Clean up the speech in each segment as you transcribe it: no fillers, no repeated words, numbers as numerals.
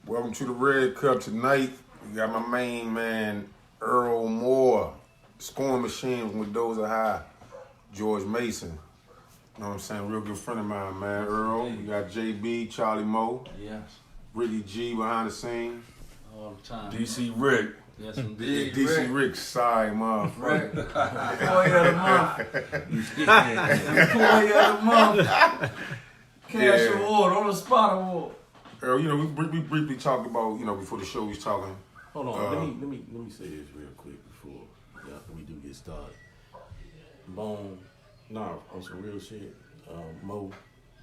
Welcome to the Red Cup tonight. We got my main man, Earl Moore, scoring machine from Mendoza High, George Mason. You know what I'm saying? Real good friend of mine, man. Earl. We got JB, Charlie Moe. Yes. Ricky G behind the scenes. All the time. DC Rick. Yes, indeed. DC Rick, sorry, motherfucker. Employee of the month. Employee of the month. Cash award, on the spot award. Earl, you know, we briefly talked about, you know, before the show we was talking. Hold on, let me say this real quick before we do get started. Bone, on some real shit. Mo,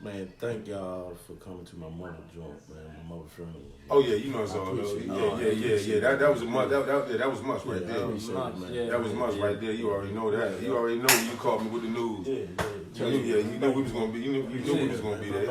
man, thank y'all for coming to my mother joint, man. My mother funeral. Oh yeah, you know it's all. Yeah. That was a must. That was must right there. That was must right there. You already know that. You already know you called me with the news. You knew we was gonna be. You knew we was gonna be there.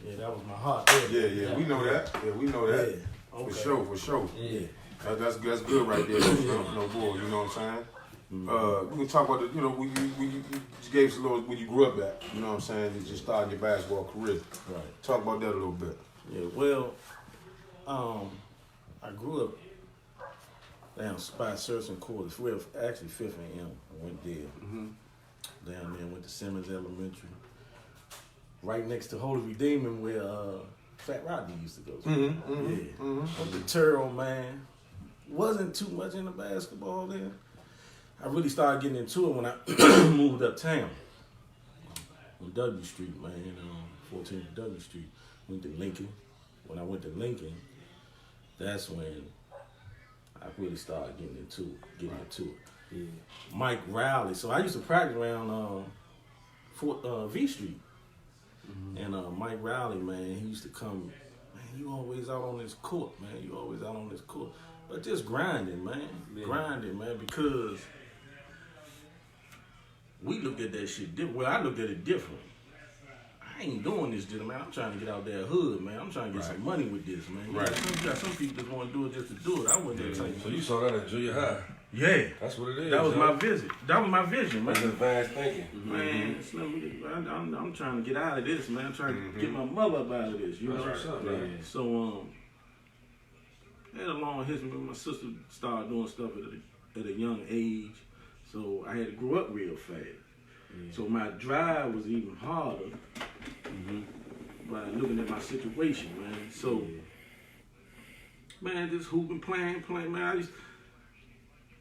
Yeah, that was my heart. Yeah. We know that. Yeah, we know that. For sure. Yeah. That's good right there. No boy. You know what I'm saying? We can talk about the, you know, you just gave us a little when you grew up at, you know what I'm saying, you just started your basketball career. Right. Talk about that a little bit. Yeah, well, I grew up down by Surson Quarters, actually 5th AM. I went there. Down there, went to Simmons Elementary. Right next to Holy Redeemer where Fat Rodney used to go to. But the Turtle, man, wasn't too much into basketball then. I really started getting into it when I moved uptown on W Street, man, 14th W Street. Went to Lincoln. When I went to Lincoln, that's when I really started getting into it. Yeah. Mike Rowley. So I used to practice around V Street. And Mike Rowley, man, he used to come, man, you always out on this court, man. You always out on this court. But just grinding, man. Grinding, man, because we look at that shit different. Well, I look at it different. I ain't doing this, man. I'm trying to get out there hood, man. I'm trying to get some money with this, man. Right. You got some people that want to do it just to do it. I wasn't that type. So you saw that at junior high? Yeah. That's what it is. That was my vision. That was my vision, man. That's advanced thinking. Man, I'm trying to get out of this, man. I'm trying to get my mother up out of this, you know? That's what's up, man. So, had a long history. My sister started doing stuff at a young age, so I had to grow up real fast. So my drive was even harder by looking at my situation, man. So, man, just hooping, playing, man.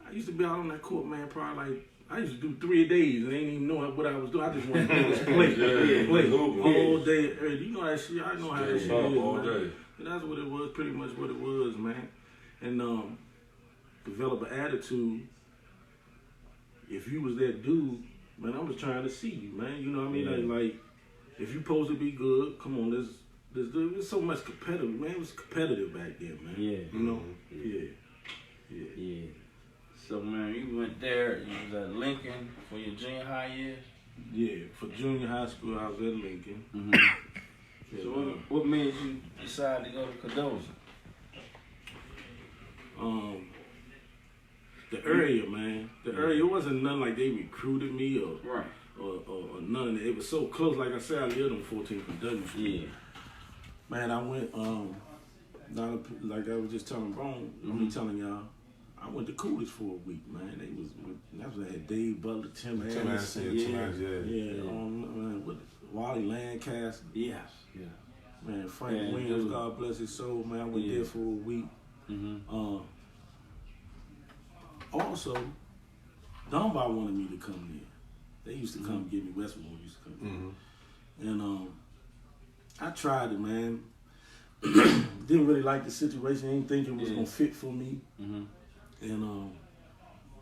I used to be out on that court, man, probably like, I used to do 3 days and I didn't even know what I was doing. I just wanted to do is play all day. You know that shit. I know how that shit is, all man. Day. And that's what it was, pretty much what it was, man. And develop an attitude. If you was that dude, man, I was trying to see you, man. You know what I mean? Like if you supposed to be good, come on, there's so much competitive, man. It was competitive back then, man. Yeah. You know? Yeah. So, man, you went there, you was at Lincoln for your junior high years? Yeah, for junior high school, I was at Lincoln. So what made you decide to go to Cardozo? The area, man. The area, it wasn't nothing like they recruited me or none of that. It was so close. Like I said, I lived on 14th and W Street. Yeah. Man, I went, like I was just telling Bone, I'm telling y'all, I went to Coolidge for a week, man. That's when I had Dave Butler, Tim Anderson. With Wally Lancaster. Yes. Yeah. Man, Frank Williams, God bless his soul, man. I went there for a week. Also, Dunbar wanted me to come there. They used to come get me. Westmore used to come. And I tried it, man. Didn't really like the situation. Didn't think it was gonna fit for me. And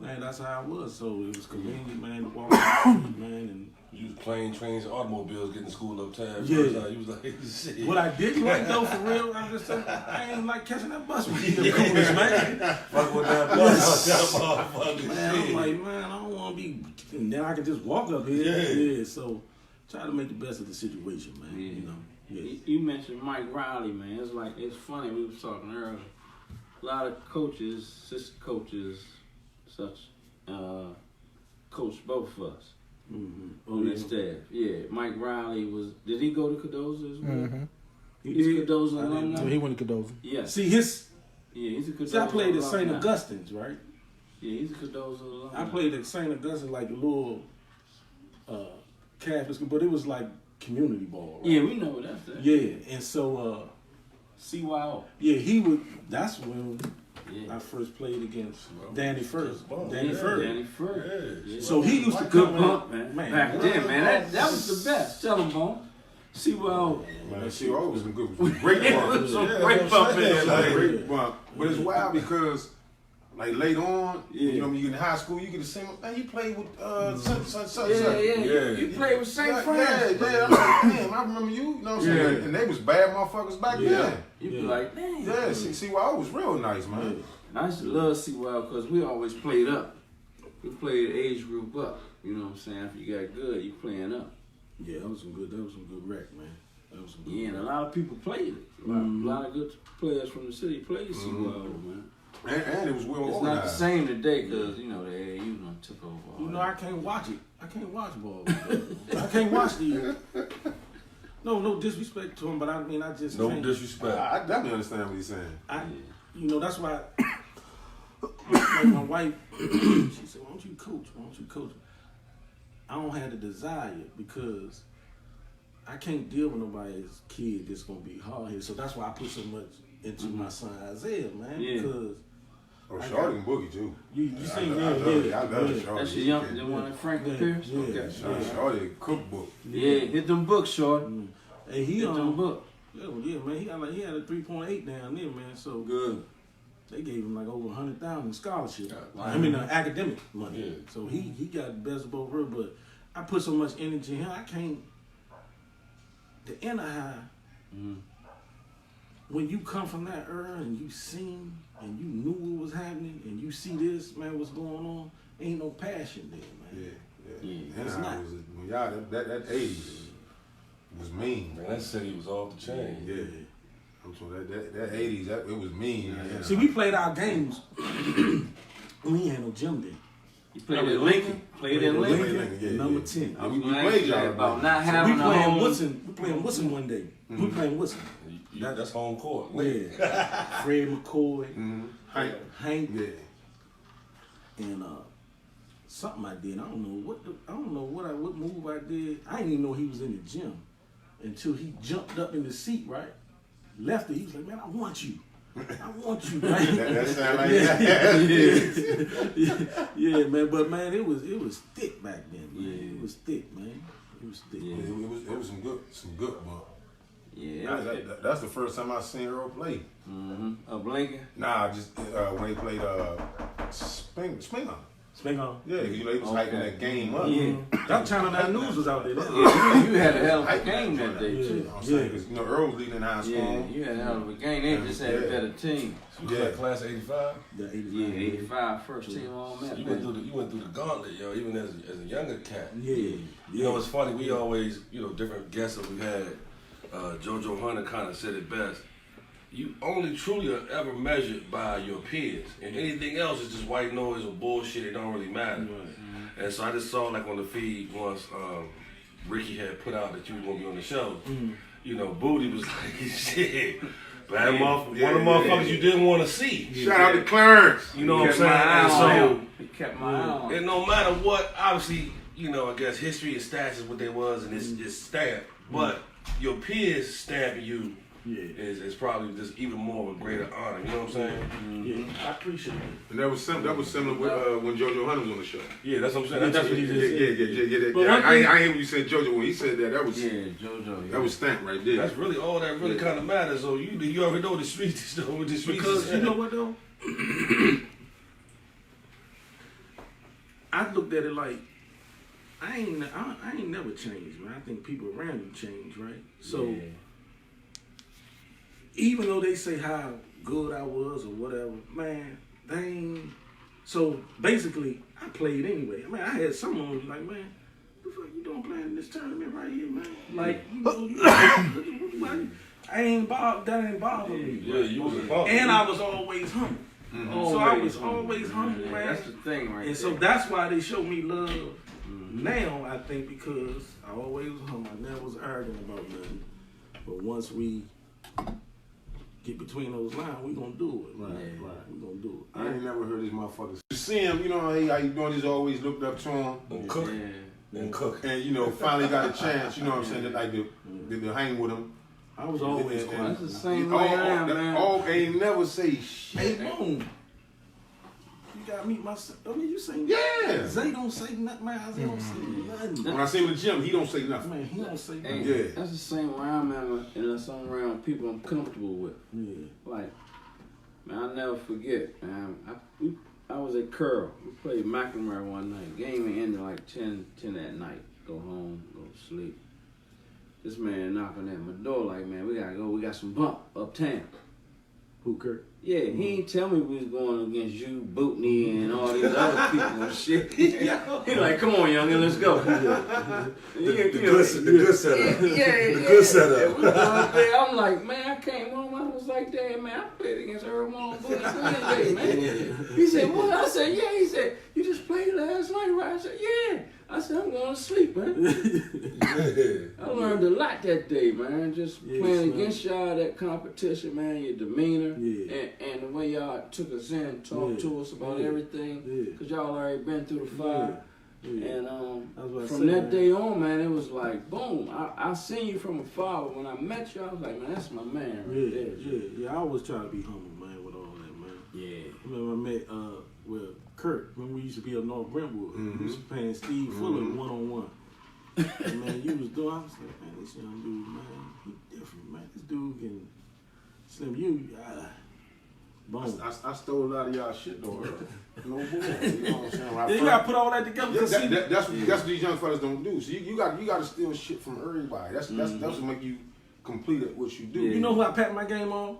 man, that's how I was. So it was convenient, man, to walk down the street, man. And you was planes, trains, and automobiles getting to school uptown. Yeah. You was like, shit. What I didn't like though, for real, I ain't like catching that bus with the Coolidge, man. Fuck with that bus. Man, I'm like, man, I don't want to be. And then I can just walk up here. Yeah. So try to make the best of the situation, man. Yeah. You know. Yeah. You mentioned Mike Riley, man. It's funny. We was talking earlier. A lot of coaches, assistant coaches, such coached both of us on that staff. Yeah, Mike Riley did he go to Cardozo as well? He's a Cardozo alumni. So he went to Cardozo. Yeah. See his. Yeah, he's a Cardozo See, I played at St. alumni. Augustine's, right? Yeah, he's a Cardozo alumni. I played at St. Augustine, like a little Catholic school, but it was like community ball. Right? Yeah, we know that's. Yeah, and so CYO. yeah, he would. That's when Yeah. I first played against Danny First. Ball. Danny Yeah, First. Danny First. Yeah. Yeah. So he used to Good come bump, in, man. Back then, man. That was the best. Tell him, Bone. CYO. Man, she always was good. Great It bump. was some Yeah, great that's what bump I'm in saying, there. like, Great bump. But it's wild because, like, later on, Yeah. you know, when you get in high school, you get the same, man, you played with such. Yeah. Yeah. You played with St. Yeah, Francis. yeah. I'm like, damn, I remember you. You know what I'm saying? Yeah. And they was bad motherfuckers back then. You be Yeah. like, damn. Yeah, see, I was real nice, man. And I used to love CYO because we always played up. We played age group up. You know what I'm saying? After you got good, you playing up. Yeah, that was some good rec, man. That was some good. Yeah, and a lot of people played it. A lot of good players from the city played CYO, man. And it was well It's organized. not the same today because, you know, the AAU done took over. all You know, that. I can't watch it. I can't watch ball. I can't watch the. No disrespect to him, but I mean, I just No can't. disrespect. I definitely understand what he's saying. You know, that's why. Like my wife, she said, "Why don't you coach? Why don't you coach?" I don't have the desire because I can't deal with nobody's kid that's gonna be hard here. So that's why I put so much into my son Isaiah, man. Yeah. Because Oh, Shorty and Boogie, too. you I seen love it. I love Shorty. That's your young, the one that Franklin Pierce? Yeah. Okay. Shorty cookbook. Yeah, hit them books, short. Hey, he Hit them books. yeah, man. He had a 3.8 down there, man. So Good. they gave him like over 100,000 scholarship. Wow. I mean, academic money. Yeah. So he got the best of both worlds. But I put so much energy in him. I can't. The inner high. When you come from that era and you seen and you knew what was happening and you see this, man, what's going on, ain't no passion there, man. Yeah. Yeah, And it's I not. was, when y'all, that 80s was mean. Man, that city was off the chain. Yeah. I'm sorry, that 80s, it was mean. Yeah. See, we played our games. We ain't had no gym there. You played at Lincoln? Played at Lincoln? Lincoln, yeah, number yeah. 10. And we I was played gonna y'all ask you about not So having we a playing home. Woodson. We playing Woodson one day. We playing Woodson. That's home court. Yeah. Fred McCoy, Hank, Yeah. and something I did. I don't know what move I did. I didn't even know he was in the gym until he jumped up in the seat, right? Left it. He was like, "Man, I want you. I want you." Right? That sound like that. Yeah, man. But man, it was thick back then. Man. Yeah. It was thick, man. It was thick. Yeah. It was some good bump. Yeah. That's the first time I seen Earl play. Of Lincoln? Nah, just when he played Springer. Spring on. Yeah, you know, he was hyping that game up. Yeah. That Channel 9 News was out there. Yeah, you had a hell of a game that day, too. I'm saying, because, you know, Earl was leading in high school. Yeah, you had a hell of a game. They just had a better team. You was like class of 85? The 85. Yeah, 85 first team on So that. you went through the gauntlet, yo, even as a younger cat. Yeah. You know, it's funny, we always, different guests that we've had, JoJo Hunter kind of said it best. You only truly are ever measured by your peers. And anything else is just white noise or bullshit. It don't really matter. Right. And so I just saw like on the feed once Ricky had put out that you was going to be on the show. You know, Booty was like, shit. Bad one of the motherfuckers you didn't want to see. Shout out to Clarence. You know what I'm saying? And And he kept my eye on so, him. and no matter what, obviously, I guess history and stats is what they was and it's stamped. But your peers stamping you is probably just even more of a greater honor. You know what I'm saying? Yeah, I appreciate it. And that was similar with when JoJo Hunter was on the show. Yeah, that's what I'm saying. That's what he Yeah, just yeah. I ain't hear when you said JoJo. When he said that, that was JoJo. Yeah. that was stamped right there. That's really all that really kind of matters. So you already know the streets, what the streets Because is. you know what though? I looked at it like I ain't never changed, man. I think people around you change, right? So even though they say how good I was or whatever, man, they ain't. So basically, I played anyway. I mean, I had someone who was like, man, what the fuck you doing playing in this tournament right here, man? Like, I ain't bothered. That ain't bothering me. Yeah, you was a bump. And I was always humble. So I was always humble, man. That's the thing right And so that's why they show me love now, I think, because I always was humble. I never was arrogant about nothing. But once we get between those lines, we gonna do it. Right. We gonna do it. I ain't never heard this motherfucker. You see him, you know, hey, how you doing? He's always looked up to him. And cook. And cook. And, you know, finally got a chance, you know what I'm saying, to hang with him. I was always quiet. That's the same way I am, man. Ain't never say shit. Hey, Boom. You gotta meet my son. I mean, you say Yeah. Zay don't say nothing, man. Zay don't say nothing. When I see him in the gym, he don't say nothing. Man, he don't say nothing. Yeah. That's the same way I am, man, unless I'm around people I'm comfortable with. Yeah. Like, man, I'll never forget, man. I was at Earl. We played McNamara one night. Game ended like 10 at night. Go home, go to sleep. This man knocking at my door like, man, we gotta go. We got some bump uptown. Who, Kurt? Yeah, he ain't tell me we was going against you, Bootney, and all these other people and shit. He like, come on, youngin, let's go. The good setup. Yeah, The good setup. We going there. I'm like, man, I came home. I was like, damn, man, I played against Earl and Bootney, man. He said, what? I said, yeah. He said, you just played last night, right? I said, yeah. I said, I'm going to sleep, man. I learned a lot that day, man. Just playing against y'all, that competition, man, your demeanor, and the way y'all took us in, talked to us about everything, because y'all already been through the fire. And from that day on, man, it was like, boom. I seen you from afar, but when I met you, I was like, man, that's my man right there. Yeah. I always try to be humble, man, with all that, man. Yeah. I remember I met with Kurt when we used to be up North Brentwood. We used to playing Steve Fuller one-on-one. And man, you was doing, I was like, man, this young dude, man, he different, man. This dude can slim you. Boom. I stole a lot of y'all shit though, Earl. No bull. You know what I'm saying? You gotta put all that together. Yeah, that's what these young fellas don't do. So you got to steal shit from everybody. That's what make you complete at what you do. You know who I packed my game on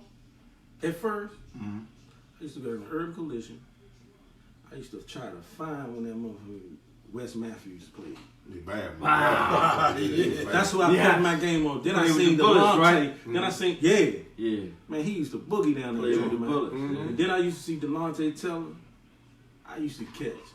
at first? I used to go to Urban Collision. I used to try to find when that motherfucker Wes Matthews played. They bad. Wow. That's who I packed my game on. Then I seen the Bullets, right? Then I seen Man, he used to boogie down there. Play with the Bullets. And then I used to see Delonte Teller. I used to catch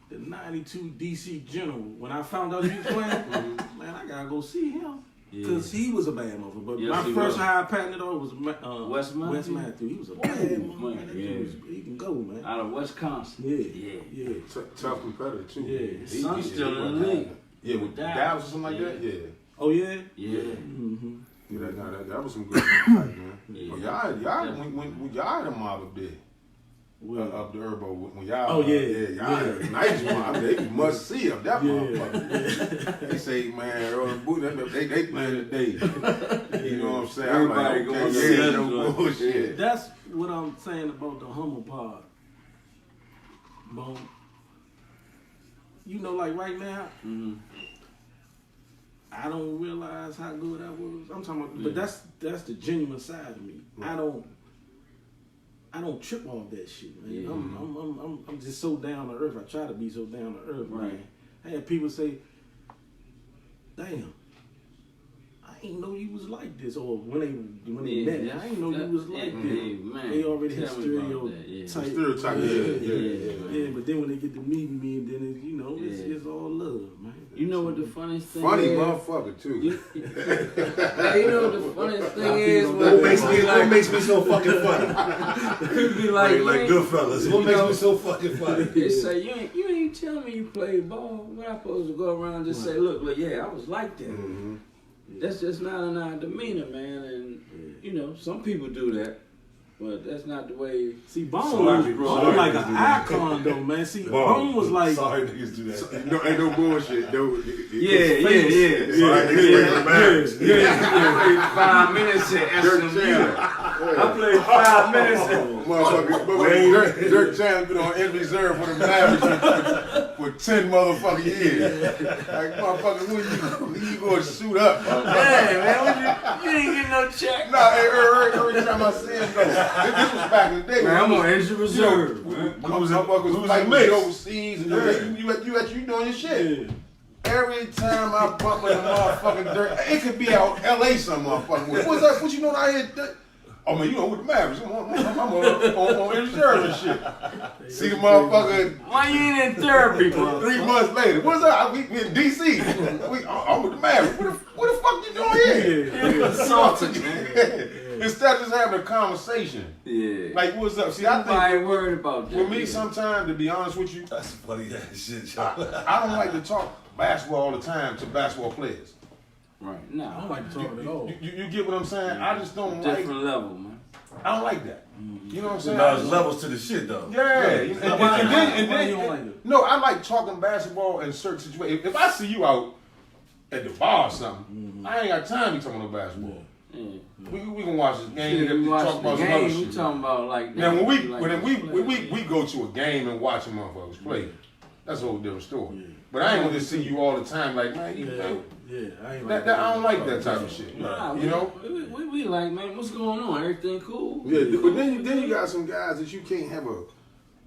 the 92 DC General. When I found out he was playing, man, I gotta go see him. Because he was a bad motherfucker. But my first high partner though was Wes Matthews. He was a bad motherfucker. He can go, man. Out of Wisconsin. Yeah. Tough competitor too. Yeah. His son's still in the league. Yeah, with Dallas or something like that. Yeah. Oh yeah. Yeah. Yeah, that was some good fight, man. Well, y'all when y'all had a mob up there. Up the Herbo when y'all y'all nice mob. They must see up that motherfucker. They say, man, Earl and Bootney, they playing today. You know what I'm saying? Everybody I'm like, going okay, no bullshit. That's what I'm saying about the humble part. Boom. You know, like right now, I don't realize how good I was. I'm talking about, but that's the genuine side of me. I don't trip off that shit, man. Yeah. I'm just so down to earth. I try to be so down to earth, Right. man. I had people say, "Damn, I ain't know you was like this," or when they met me, I ain't know you was like this. Man, they already had stereotype. stereotype. Yeah. But then when they get to meeting me, and then it's all love, man. You know what the funniest thing Funny is? motherfucker too. You know what the funniest thing is? What makes me so fucking funny? People be like Goodfellas. What makes me so fucking funny? They say, you ain't tell me you played ball. We're not supposed to go around and just say, look, I was like that. That's just not in our demeanor, man. And, you know, some people do that. But that's not the way. See, Bone was like an icon, though, man. See, Bone was like. Sorry niggas do that. No, ain't no bullshit, though. Yeah. I played 5 minutes at SMU. I played 5 minutes at. Motherfucker, Dirk Chandler been on in reserve for the Mavericks for 10 motherfucking years. Like, motherfucker, when you gonna shoot up? Hey, man, you ain't getting no check. Nah, every time I see him, though. This was back in the day. Man, I'm on injured reserve. Motherfuckers was like me overseas, and you doing your shit. Every time I bump with a motherfucking Dirk, it could be out L.A. some motherfucking way. What's up? What you doing out here? Oh man, you know with the Mavericks. I'm on reserve and shit. See the motherfucker. Why you ain't in therapy, bro? 3 months later, what's up? We in DC. I'm with the Mavericks. What the fuck you doing here? Assaulted, man. Instead of just having a conversation. Yeah. Like, what's up? See, I think I ain't worried about that. with me, sometimes, to be honest with you, That's funny ass shit, I don't like to talk basketball all the time to basketball players. Right. No, I don't like to talk at all. You get what I'm saying? I just don't like. different level, man. I don't like that. You know what I'm saying? Now there's levels to the shit though. Yeah. And then, you don't like it? no, I like talking basketball in certain situations. If I see you out at the bar or something, I ain't got time to be talking about basketball. Yeah. We can watch this game Shit, and we talk watch about the some other game. We shit. talking about like. Now when like we go to a game and watch them motherfuckers play, that's a whole different story. Yeah. But I ain't gonna just see you all the time like, man, you know, I ain't I don't like that type of shit. Nah, You know? we like, man, what's going on? Everything cool? Yeah, but then you got some guys that you can't have a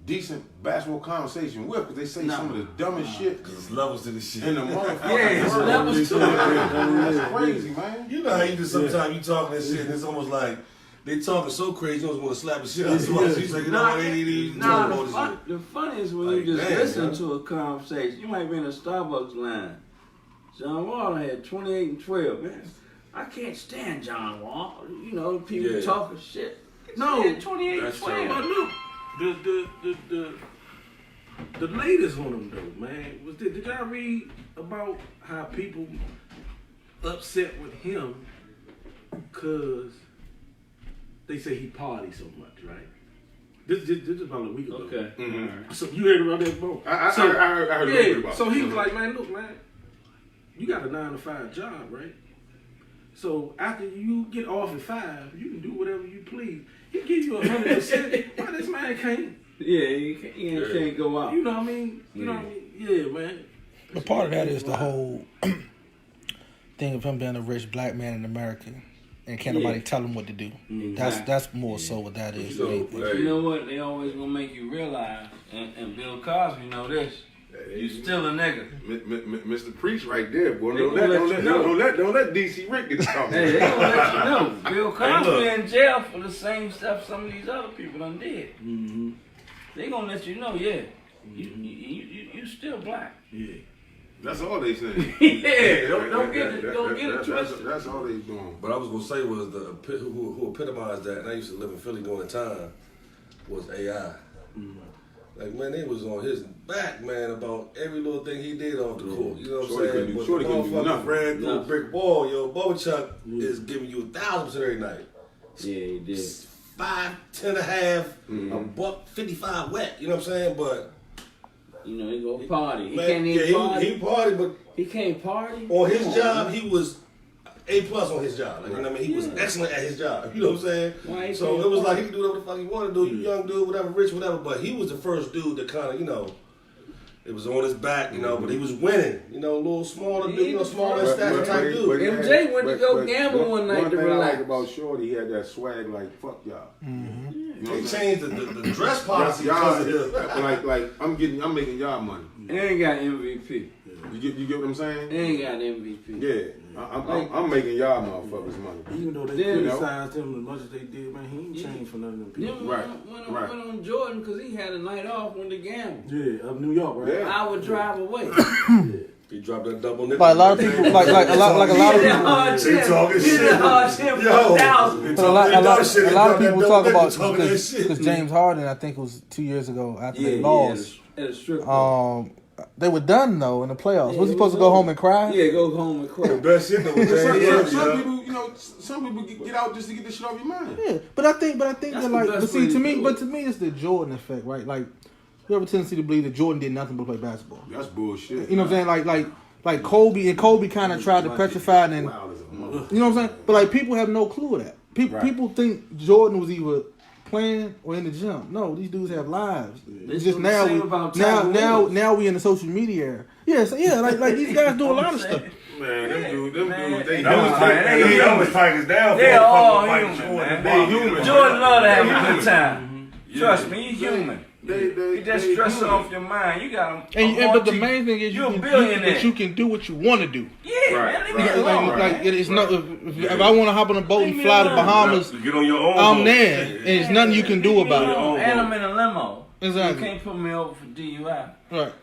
decent basketball conversation with because they say some of the dumbest shit. There's levels to the shit. In the motherfucker. Yeah, it's levels to it. That's crazy, man. You know how you do sometimes you talking that shit and it's almost like they talking so crazy you almost want to slap the shit out of somebody. So you say, you know what, they ain't even talking about this shit. The funny is when Like, you just damn, listen man. to a conversation. You might be in a Starbucks line. John Wall had 28 and 12, man. I can't stand John Wall. You know, people talking shit. No, He had 28 and 12. But look, the latest on him though, man. Did y'all read about how people upset with him because they say he parties so much, right? This is about a week ago. Okay. Mm-hmm. So you heard about that, bro? I heard a little bit about So it. he was like, man, look, man, you got a 9-to-5 job, right? So after you get off at 5, you can do whatever you please. He give you 100%. Why this man can't? Yeah, you can't go out. You know what I mean? You know what I mean? Yeah, man. But part of that is the whole thing of him being a rich black man in America, and can't nobody tell him what to do. That's more so what that is. So, You know what? They always gonna make you realize, and Bill Cosby know this. You still a nigga. Mr. Preach right there, boy. They Don't let DC Rick get talking. Hey, they gonna let you know. Bill Cosby look. in jail for the same stuff some of these other people done did. Mm-hmm. They gonna let you know, you still black. Yeah. That's all they say. Yeah, don't get it twisted. That's all they doing. But I was gonna say was who epitomized that, and I used to live in Philly during the time, was AI. Like, man, they was on his back, man, about every little thing he did off the court. You know what I'm saying? But Shorty the couldn't do motherfucker nothing. ran through a brick wall. Yo, Bubba Chuck is giving you 1,000% every night. Yeah, he did. 5, 10 and a half, $1.55 wet. You know what I'm saying? But You know, he go party. He man, can't even party. he partied, but He can't party. on his job, he was A+ on his job. Like, you know what I mean? He was excellent at his job. You know what I'm saying? Why So he it was can't like he could do whatever the fuck he wanted to do. You young dude, whatever, rich, whatever. But he was the first dude that kind of, you know, it was on his back, you know, but he was winning. You know, a little smaller dude, you know, smaller stature type dude. MJ went to go gamble one night to thing relax. I like about Shorty, he had that swag like, fuck y'all. You know They what I'm saying? changed the dress policy because of him. like I'm making y'all money. He ain't got MVP. You get what I'm saying? He ain't got MVP. Yeah, I'm making y'all motherfuckers money. Even though they Then, criticized him as much as they did, man, he ain't changed for none of them people. Then Right, went right. on Jordan because he had a night off when to gamble. Yeah, of New York, right? Yeah. I would drive away. He dropped that double nickel. But a lot of people, like a lot of people. They talking shit. He hard tip for 1,000. But a lot of people talk about talking that shit. because James Harden, I think it was 2 years ago after they lost. At a strip club. They were done though in the playoffs. Was he supposed to go home and cry? Yeah, go home and quit. Best shit though. Some people, you know, some people get out just to get this shit off your mind. Yeah, but I think That's that the like, best but way see, to to me, do but it. to me, it's the Jordan effect, right? Like, you have a tendency to believe that Jordan did nothing but play basketball. That's bullshit. You know what I'm saying? Like Kobe kind of tried to petrify and, you know what I'm saying? But like people have no clue of that. People think Jordan was either playing or in the gym. No, these dudes have lives. It's just now we in the social media era. Like these guys do a lot of stuff. Man, them dudes, they That was Tigers down. They all human, Jordan. man. They human. Jordan love to have a good time. Trust me, he's human. You just stress off your mind. You got them. But the main thing is you're a billionaire. you can do what you want to do. Yeah, man, leave me alone. Like it's no. If I want to hop on a boat and fly to Bahamas, you get on your own. I'm there, and there's nothing you can do about it. And I'm in a limo. Exactly. You can't put me over for DUI. Right.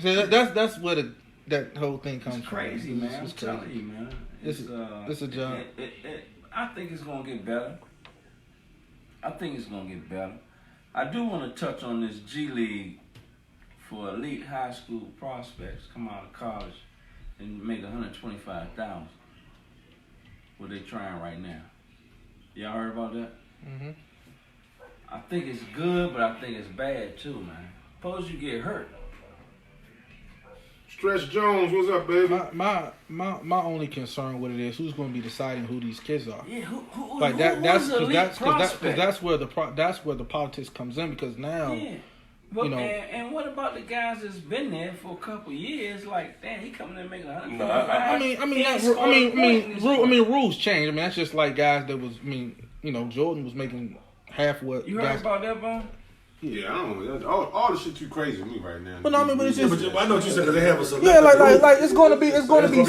So that's where that whole thing comes it's crazy, from. man. I'm telling you, man. It's a job. I think it's gonna get better. I do want to touch on this G League for elite high school prospects come out of college and make $125,000. What they're trying right now. Y'all heard about that? Mm-hmm. I think it's good, but I think it's bad too, man. Suppose you get hurt. Stretch Jones, what's up, baby? My only concern with it is who's going to be deciding who these kids are. Yeah, who Like that's where the politics comes in because now. Yeah. But, you know, and what about the guys that's been there for a couple years? Like, damn, he coming in and making $100. Rules change. I mean, that's just like guys that was. Jordan was making half what. You heard about that, Bone? Yeah, I don't know. All the shit too crazy to me right now. But but it's just. I know what you said because they have a select. Yeah, like it's going to be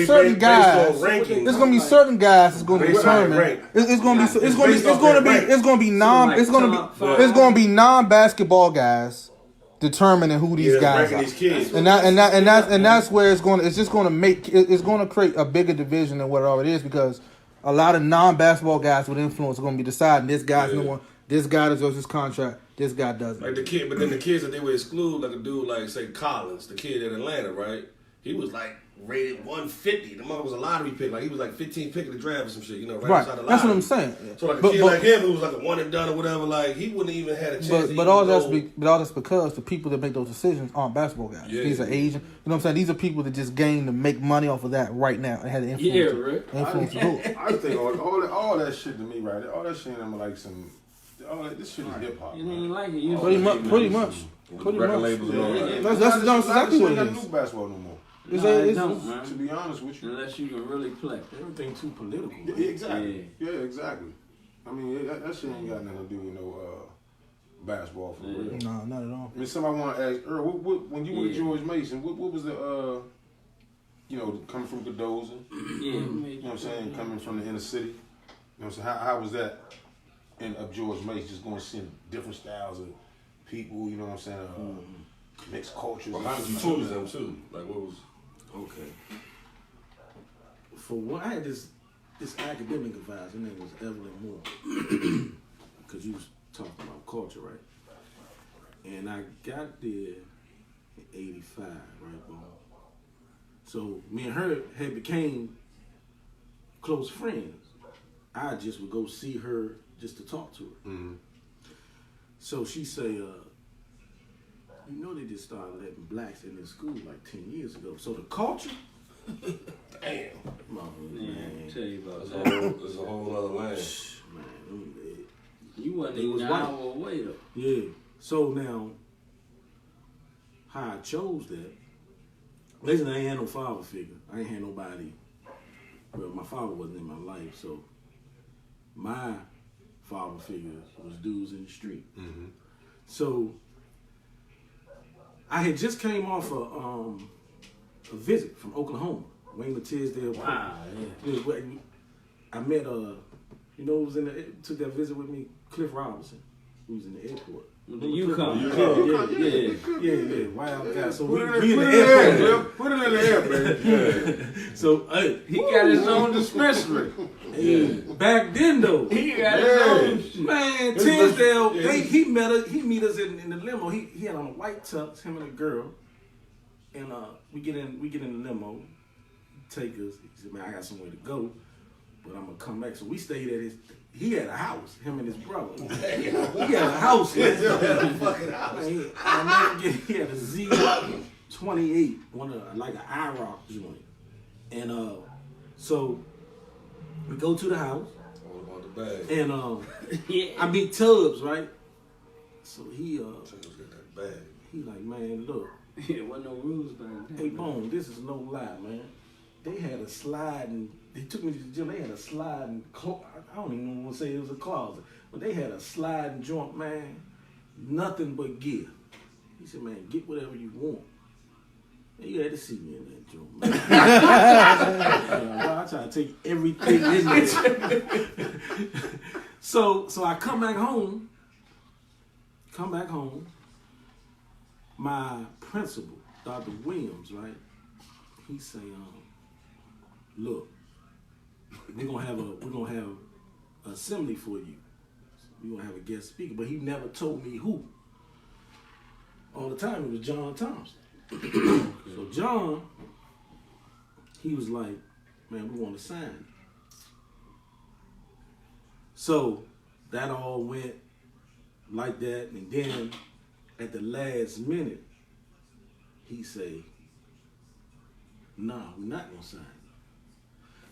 certain guys. It's going to be certain guys. It's going to be determined. It's going to be non-basketball guys determining who these guys are. These kids. And that's where it's going to create a bigger division than what it already is because a lot of non-basketball guys with influence are going to be deciding this guy's the one. This guy deserves his contract. This guy doesn't. Like the kid, but then the kids that they would exclude, like a dude like say Collins, the kid in Atlanta, right? He was like rated 150. The mother was a lottery pick. Like he was like 15 pick of the draft or some shit, right outside the lottery. That's what I'm saying. So like a kid like him who was like a one and done or whatever, like he wouldn't even had a chance. But all that's because the people that make those decisions aren't basketball guys. Yeah. These are Asian. You know what I'm saying? These are people that just gain to make money off of that right now and had an influence. I think all that shit to me, right? All that shit, I'm like some. This shit is hip hop. You didn't like it. Pretty much. That's exactly what it is. New basketball no more. To be honest with you, unless you can really play. Everything too political. Yeah, exactly. Yeah, exactly. I mean, that shit ain't got nothing to do with no basketball for real. No, not at all. I mean, somebody want to ask Earl, when you went to George Mason, what was the coming from Cadoza? Yeah, you know what I'm saying, coming from the inner city. You know what I'm saying? How was that? Of George Mason, just going to see different styles of people, you know what I'm saying? Mixed cultures. Well, how did you choose them too? Like what was? Okay. For one, I had this academic advisor. Her name was Evelyn Moore, because you was talking about culture, right? And I got there in '85, right, Boom. So me and her had became close friends. I just would go see her just to talk to her. Mm-hmm. So she say, they just started letting blacks in this school like 10 years ago. So the culture, damn. Man. Tell you about There's a whole other land. Man, you wasn't even an hour away though. Yeah. So now, how I chose that, basically I ain't had no father figure. I ain't had nobody. Well, my father wasn't in my life, so my father figure was dudes in the street. Mm-hmm. So I had just came off a visit from Oklahoma, Wayne Tisdale. Wow, yeah. I met who was took that visit with me, Cliff Robinson, who was in the airport. The Yukon. Yeah, wild guy. So we in the airport. Put it in the air, baby. So he got his own dispensary. Back then though, he got his own. Man, Tisdale, he meet us in the limo. He had on a white tux, him and a girl, and we get in the limo, take us. He said, "Man, I got somewhere to go, but I'm gonna come back." So we stayed at his. He had a house, him and his brother. He had a house, man. He had a Z28, like an IROC joint. And so we go to the house. All about the bag. And I meet Tubbs, right? So he Tubbs got that bag. He like, man, look. There wasn't no rules back then. Hey, Bone, this is no lie, man. They had a sliding. They took me to the gym. They had a sliding. I don't even want to say it was a closet, but they had a sliding joint, man. nothing but gear. He said, man, get whatever you want. And you had to see me in that joint, man. I try to take everything in there. So I come back home. My principal, Dr. Williams, right? He say, look, we're gonna have an assembly for you. We're gonna have a guest speaker, but he never told me who. All the time it was John Thompson. So John, he was like, man, we want to sign you. So that all went like that, and then at the last minute, he say, nah, we're not gonna sign you.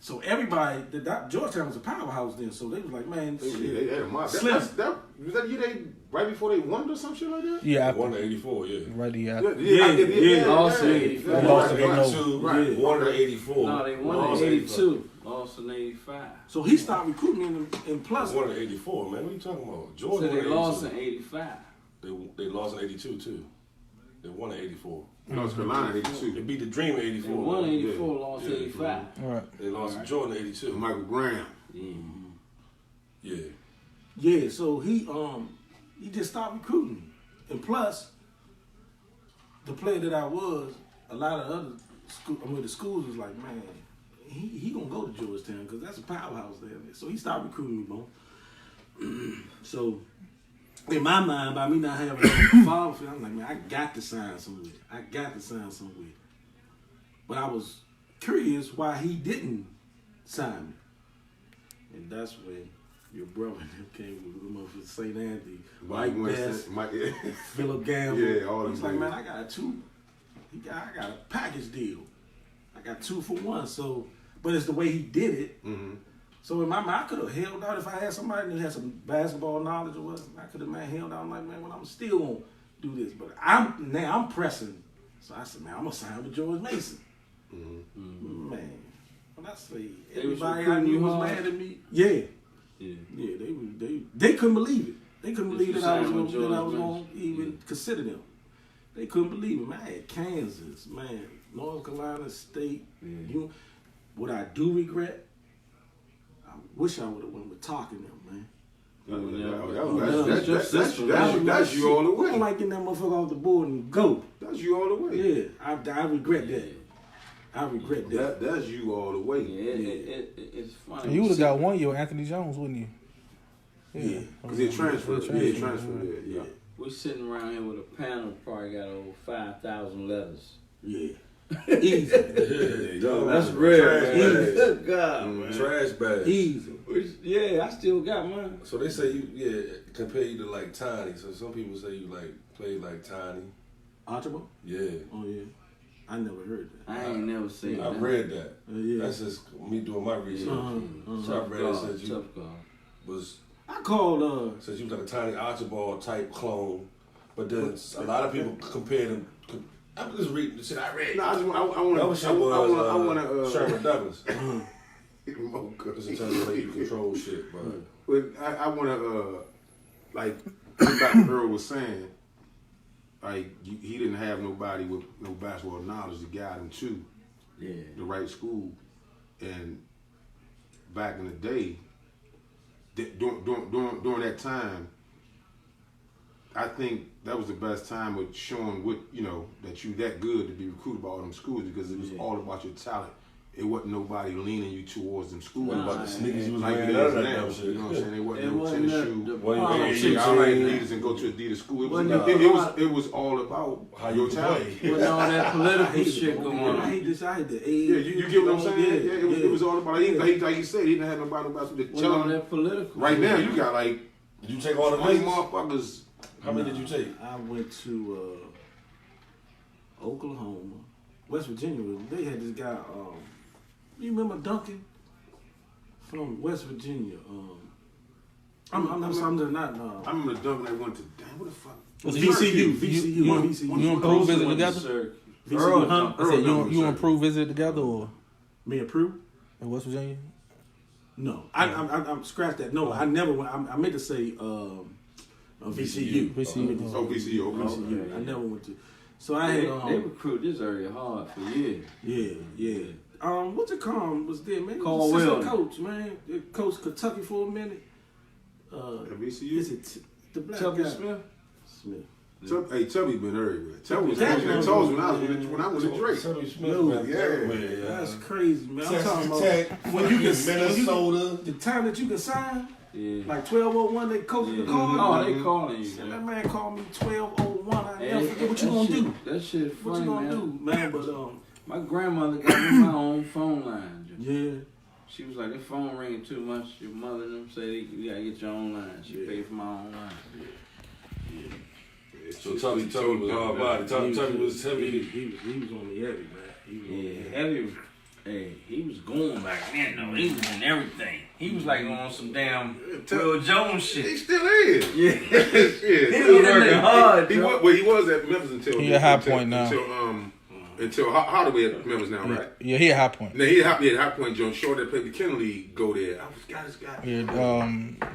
So everybody, Georgetown was a powerhouse then, so they was like, man, They had a mob. Slim. Was that year they right before they won or some shit like that? Yeah, Won in 84, yeah. right. Yeah. Lost in 85. Lost in 82, Right. won in 84. No, they won in 82. Lost in 85. So he started recruiting in plus. Won in 84, man. What are you talking about? So Jordan they won in lost 82. in 85. They lost in 82 too. They won in 84. North Carolina They 82. beat the Dream in They 84. won in man. 84, lost in Yeah. 85. All right. They lost to Jordan in 82. Michael Graham. Yeah. Yeah, so he just started recruiting me. And plus, the player that I was, a lot of other the schools was like, man, he gonna go to Georgetown because that's a powerhouse there. So he started recruiting me, bro. So in my mind, by me not having a father, I'm like, man, I got to sign somewhere. But I was curious why he didn't sign me. And that's when your brother came with St. Anthony, Mike Best, Philip Gamble. Yeah, all He's them like, dudes. man, I got a package deal. I got 2 for 1. So, but it's the way he did it. Mm-hmm. So in my mind, I could have held out if I had somebody who had some basketball knowledge or what. I could have held out. I'm like, man, well, I'm still gonna do this. But I'm pressing. So I said, man, I'm gonna sign with George Mason. Mm-hmm. Man, when I say They was everybody I recruiting knew you was hard? mad at me. Yeah, they couldn't believe it. They couldn't Did believe you that I was sign with gonna George even consider them. They couldn't believe it. Man, I had Kansas, man, North Carolina State. What I do regret, I wish I would have went with talking them, man. That's you all the I don't way. like getting that motherfucker off the board and go. That's you all the way. Yeah, I regret that. I regret that. That's you all the way. Yeah, it's funny. You would have got 1 year with Anthony Jones, wouldn't you? Yeah. Because he transferred. Yeah, transferred. Yeah. We're sitting around here with a panel, probably got over 5,000 letters. Yeah. Easy. That's real, man. Good God, man. Trash bag. Easy. Yeah, I still got mine. So they say compare you to like Tiny. So some people say you like played like Tiny. Archibald? Yeah. Oh, yeah. I never heard that. I ain't never seen I that. read that. Yeah. That's just me doing my research. So I read it said you was I called, said you was like a Tiny Archibald type clone, but then a lot of people compared him. I'm just reading the shit I read. No, I want to. Sherman Douglas. Mocha. Just in terms of the way you control shit, but But I want to like Dr. Earl was saying, like he didn't have nobody with no basketball knowledge to guide him to the right school, and back in the day, during that time, I think that was the best time of showing what that you that good to be recruited by all them schools because it was all about your talent. It wasn't nobody leaning you towards them schools. what about the sneakers you was Like it wearing? is None of now, that shit. you know what I'm saying? It wasn't no wasn't tennis that shoe. the- I like Adidas and go to Adidas school. It was all about How your you talent. play. With all that political shit going I on. hate this. I hate the age. Yeah, you get what I'm saying? Yeah, it was all about. Like you said, he didn't have nobody to With tell all him. that political Right shit. now, you got like Did you take all the 20 visits? motherfuckers. How many did you take? I went to Oklahoma, West Virginia. They had this guy. You remember Duncan from West Virginia? I remember the Duncan that went to what the fuck? Was it VCU. You and Prue visited together? Earl, I said you and Prue visited together or Me and Prue? in West Virginia? No, I scratched that. No, I never went. I meant to say VCU. VCU. Oh, VCU. Okay. VCU. I never went to. So I had They recruit this area hard for years. Yeah. What's it called? Was there, man? Carl Assistant Weldon. coach, man. They coached Kentucky for a minute. At VCU. Is it the black Tubby guy? Smith. Hey, Tubby been everywhere. Tubby was That coaching at was- Tulsa when I was at Drake. Sonny Smith, No, man, yeah. everywhere, That's crazy, man. I'm talking Texas about Tech, when you can Minnesota. the time that you can sign, Yeah. like 12:01, they coach the call. Oh, they calling you. That Man. man called me 12:01. I never Hey, forget what you that gonna shit- do. That shit What funny, you gonna man. do, man? But My grandmother got me my own phone line. yeah. She was like, that phone ringing too much. Your mother and them say you gotta get your own line. She Yeah. paid for my own line. So Tubby was hard body. Tubby was heavy. He was on the heavy, man. He was on the Yeah, heavy. Hey, he was going back then though. He was in everything. He was like on some damn Will Jones He shit. still is. Yeah. Yeah. He was working hard. He Joe. was at Memphis until He at High Point now. Until Hardaway at Memphis now, right? Yeah, he at High Point. Now he at High Point. John Short that played the Kennedy go there. I forgot this guy. Yeah,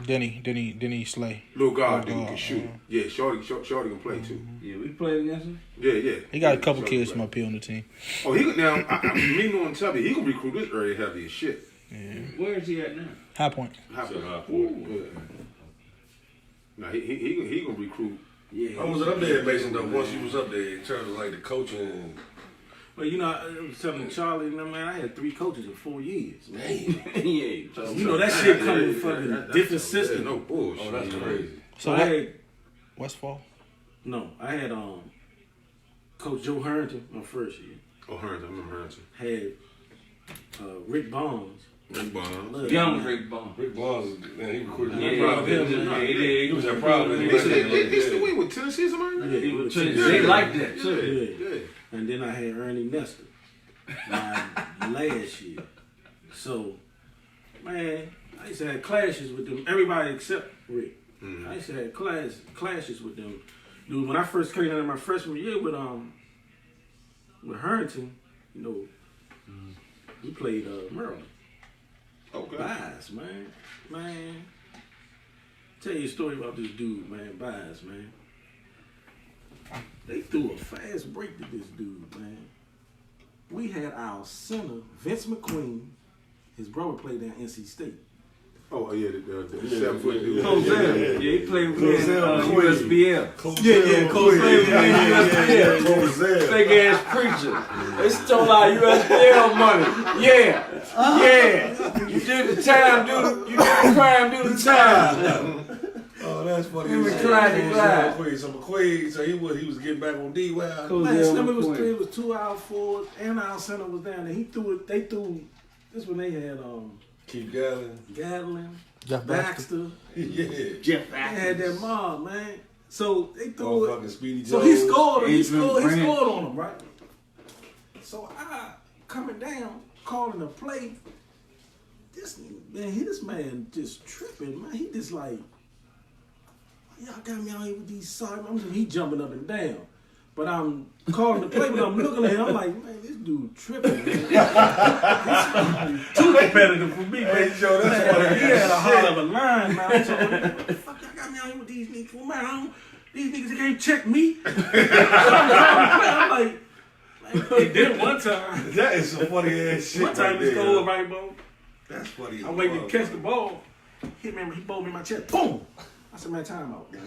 Denny Slay. Little guard Little dude can guard, shoot. Yeah, Shorty can play too. Yeah, we played against him. Yeah. He got a couple Shorty kids play. from up here on the team. Oh, he could now. Me knowing Tubby, he can recruit this area heavy as shit. Where is he at now? High Point. High So Point. High Point. Yeah. Now he can recruit. Yeah. I was up there, Mason, though, once you was up there, in terms of like the coaching. Well, you know, I was telling Charlie, you know, man, I had 3 coaches in 4 years. Man. Yeah. You know, that shit coming from a different system. Yeah, no bullshit. Oh, that's crazy. So I had, Westfall? I had Coach Joe Harrington my first year. Oh, Harrington, I remember Harrington. Had Rick Bonds. Rick Bonds. Love Young that, man. Rick Bond. Rick Barnes, man, he recruited Yeah, me. He was a problem. They still win with Tennessee or something? Yeah, He was yeah. they like that too. Yeah. And then I had Ernie Nestor my last year. So, man, I used to have clashes with them. Everybody except Rick. I used to have clashes with them. Dude, when I first came in my freshman year with Harrington, you know, he played Maryland. Okay. Bias, man. Tell you a story about this dude, man. Bias, man. They threw a fast break to this dude, man. We had our center, Vince McQueen. His brother played down NC State. Oh, yeah, the 7-foot dude. Yeah, he played with USBL. Coach Big ass preacher. They stole our USBL money. Yeah. You did the time, you did the crime, do the time. Oh, that's funny. Him and Clyde. So McQuaid, so he was getting back on D. Wow. Man, it was 2 hour forward, and our center was down there. They threw. This when they had Keep Gallon. Gatlin, Jeff Baxter. Yeah. Jeff They had that mob, man. So they Oh, threw it. fucking Speedy Jones. So he scored. He Adrian scored Brandt. on him, right? So I coming down, calling a play. This man just tripping, man. He just like, y'all got me out here with these side. He jumping up and down. But I'm calling the play, but I'm looking at him. I'm like, man, this dude tripping, man. He's too competitive for me, man. Hey, Joe, that's Man, funny. he had a hell of a line, man. I'm telling him, what the fuck y'all got me out here with these niggas? Man, these niggas can't check me. I'm like, he did it one time. That is some funny ass shit. One time he scored right, bro. That's funny. I'm waiting to catch the ball. He bowled me in my chest. Boom! I said, man, time out, man.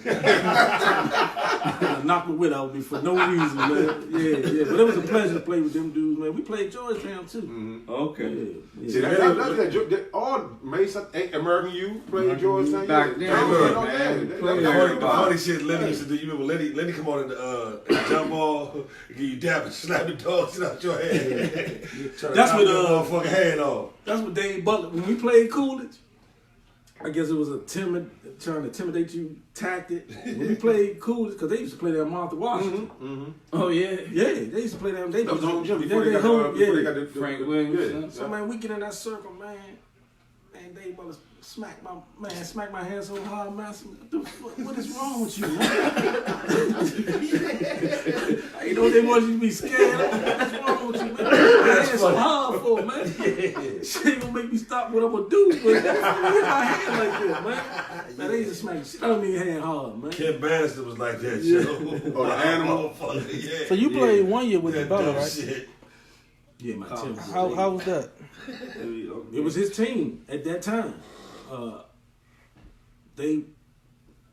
Knocked the wit out of me for no reason, man. Yeah. But it was a pleasure to play with them dudes, man. We played Georgetown, too. Okay. See, that all Mason, American U played Georgetown. Back then, The funny shit Lenny used to do. You remember Lenny come on in the jump ball, give you dap and slap the dog shit out your head. That's what motherfucking hand off. That's what Dave Butler, when we played Coolidge, I guess it was trying to intimidate you tactic. When we played Coolidge, because they used to play there at Martha Washington. Oh yeah. Yeah, they used to play there. They That was the home gym they before they got the Frank Williams. Yeah. So man, we get in that circle, man. And Dave Butler smack my hand so hard, man. I said, what is wrong with you, man? You know they want you to be scared. What's wrong with you, man? hands so hard for, man. She ain't gonna make me stop what I'm gonna do, but hit my hand like that, man. Man, they just smack shit on me hand hard, man. Ken Bannister was like that, yo. Oh, the animal. Yeah. So you played 1 year with Bella, right? Shit. Yeah, my team. How was that? It was his team at that time.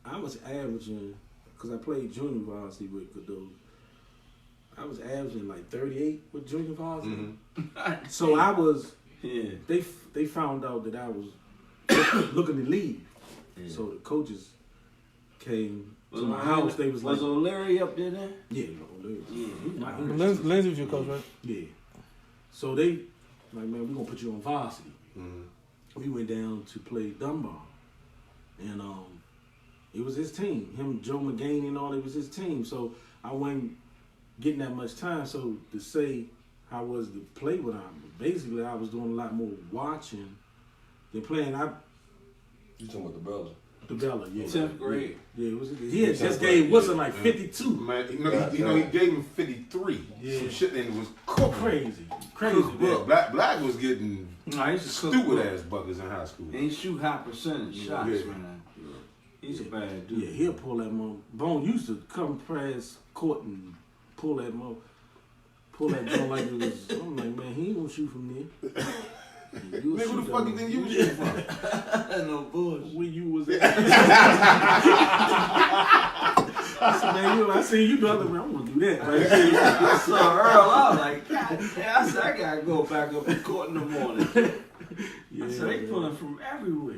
I was averaging, because I played junior varsity with Cadeau. I was averaging like 38 with junior varsity. Mm-hmm. So I was, they found out that I was looking to leave. Yeah. So the coaches came to my house. They was like, was O'Leary up there then? Yeah, O'Leary. Yeah. Lindsay was your coach, right? Yeah. So they, like, man, we're going to put you on varsity. Mm-hmm. We went down to play Dunbar. And it was his team. Him, Joe McGaney and all, it was his team. So I wasn't getting that much time. So to say how was to play with him, basically I was doing a lot more watching than playing. You talking about the Bella? The Bella, yeah. 10th grade. Yeah, it was. He had just gave Wilson like 52. Man, you know, he gave him 53. Yeah. Some shit, and it was crazy. Crazy. Yeah, Black was getting Nah, he's a stupid ass buckets in high school. And he shoot high percentage shots, man. He's a bad dude. Yeah, he'll pull that mother. Bone used to come press court and pull that ball like it was. I'm like, man, he ain't gonna shoot from there. Man, who the fuck you think you was shooting from? No bullshit. Where you was at? I said, man, I seen you the other way. I'm gonna do that. Right? I saw Earl. I was like, God damn, I said, I gotta go back up in court in the morning. Yeah, I said, they pulling from everywhere.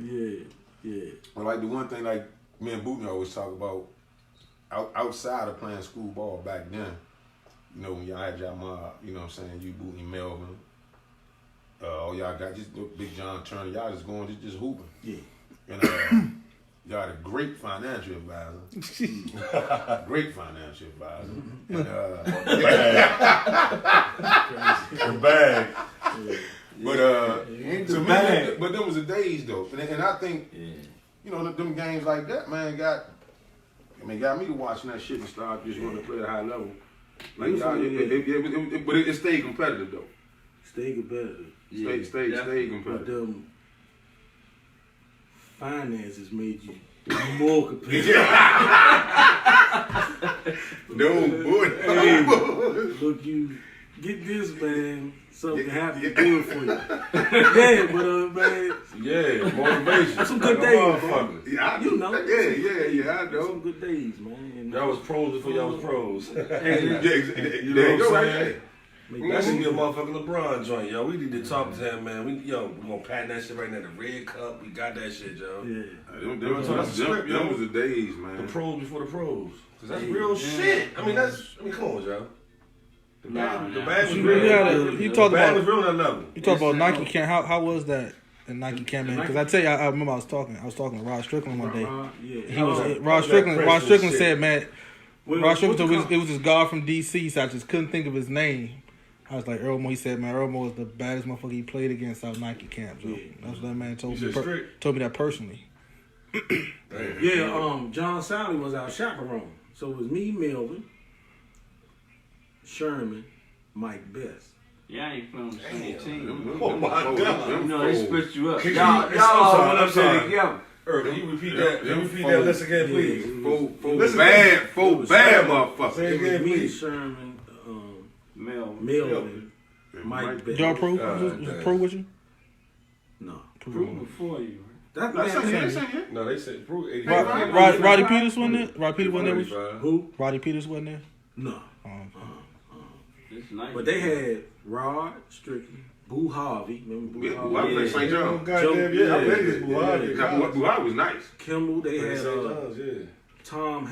Yeah. Well, like the one thing, like me and Bootney always talk about, outside of playing school ball back then, you know, when y'all had y'all mob, you know what I'm saying, you, Bootney, Melvin, all y'all got just Big John Turner, y'all just going, just hooping. Yeah. And y'all had a great financial advisor. Great financial advisor. And, The bag. but to me, but them was the days though, and I think, you know, them games like that, man, got me to watching that shit and start just wanting to play at a high level. Like y'all, but it stayed competitive though. Stay competitive. Stay competitive. But finances made you more competitive. No boy. Look, you get this, man. Something happened good for you. Yeah, but man. Yeah, motivation. Some good days, man. Yeah, you know. Yeah, I know. Some good days, man. Y'all was pros before y'all was pros. You know what I'm saying? That should be a motherfucking LeBron joint, yo. We need to talk to him, man. We gonna patent that shit right now. The red cup, we got that shit, yo. Yeah. Them was the days, man. The pros before the pros. Cause that's real shit. I mean, come on, yo. The bag was real. You talked about was real on that level. You talk about Nike camp. How was that in Nike camp? Because I tell you, I remember I was talking to Rod Strickland one day. Rod Strickland said, man. Rod Strickland it was this guy from DC, so I just couldn't think of his name. I was like, Earl Moore. He said, man, Earl Moore was the baddest motherfucker he played against out Nike camp. So that's what that man told me. Told me that personally. John Sally was our chaperone. So it was me, Melvin, Sherman, Mike Best. Yeah, I ain't playing on the same team. Oh my God. You know, they split you up. Y'all all went up there together. Earl, can you repeat that? Can you repeat that list again, please? Four bad motherfuckers. Say it again, Me, please. Sherman, Melvin. Mike Best. Y'all pro? Pro with you? No. Prove before you. That's No, they said Prue 85. Roddy Peters wasn't there? Roddy Peters wasn't there? Who? Roddy Peters wasn't there? No. It's nice. But they had Rod Strickland, Boo Harvey. Remember Boo Harvey? I played St. John. Goddamn, yeah. I played this Boo Harvey. Boo Harvey was nice. Kimball. They had Tom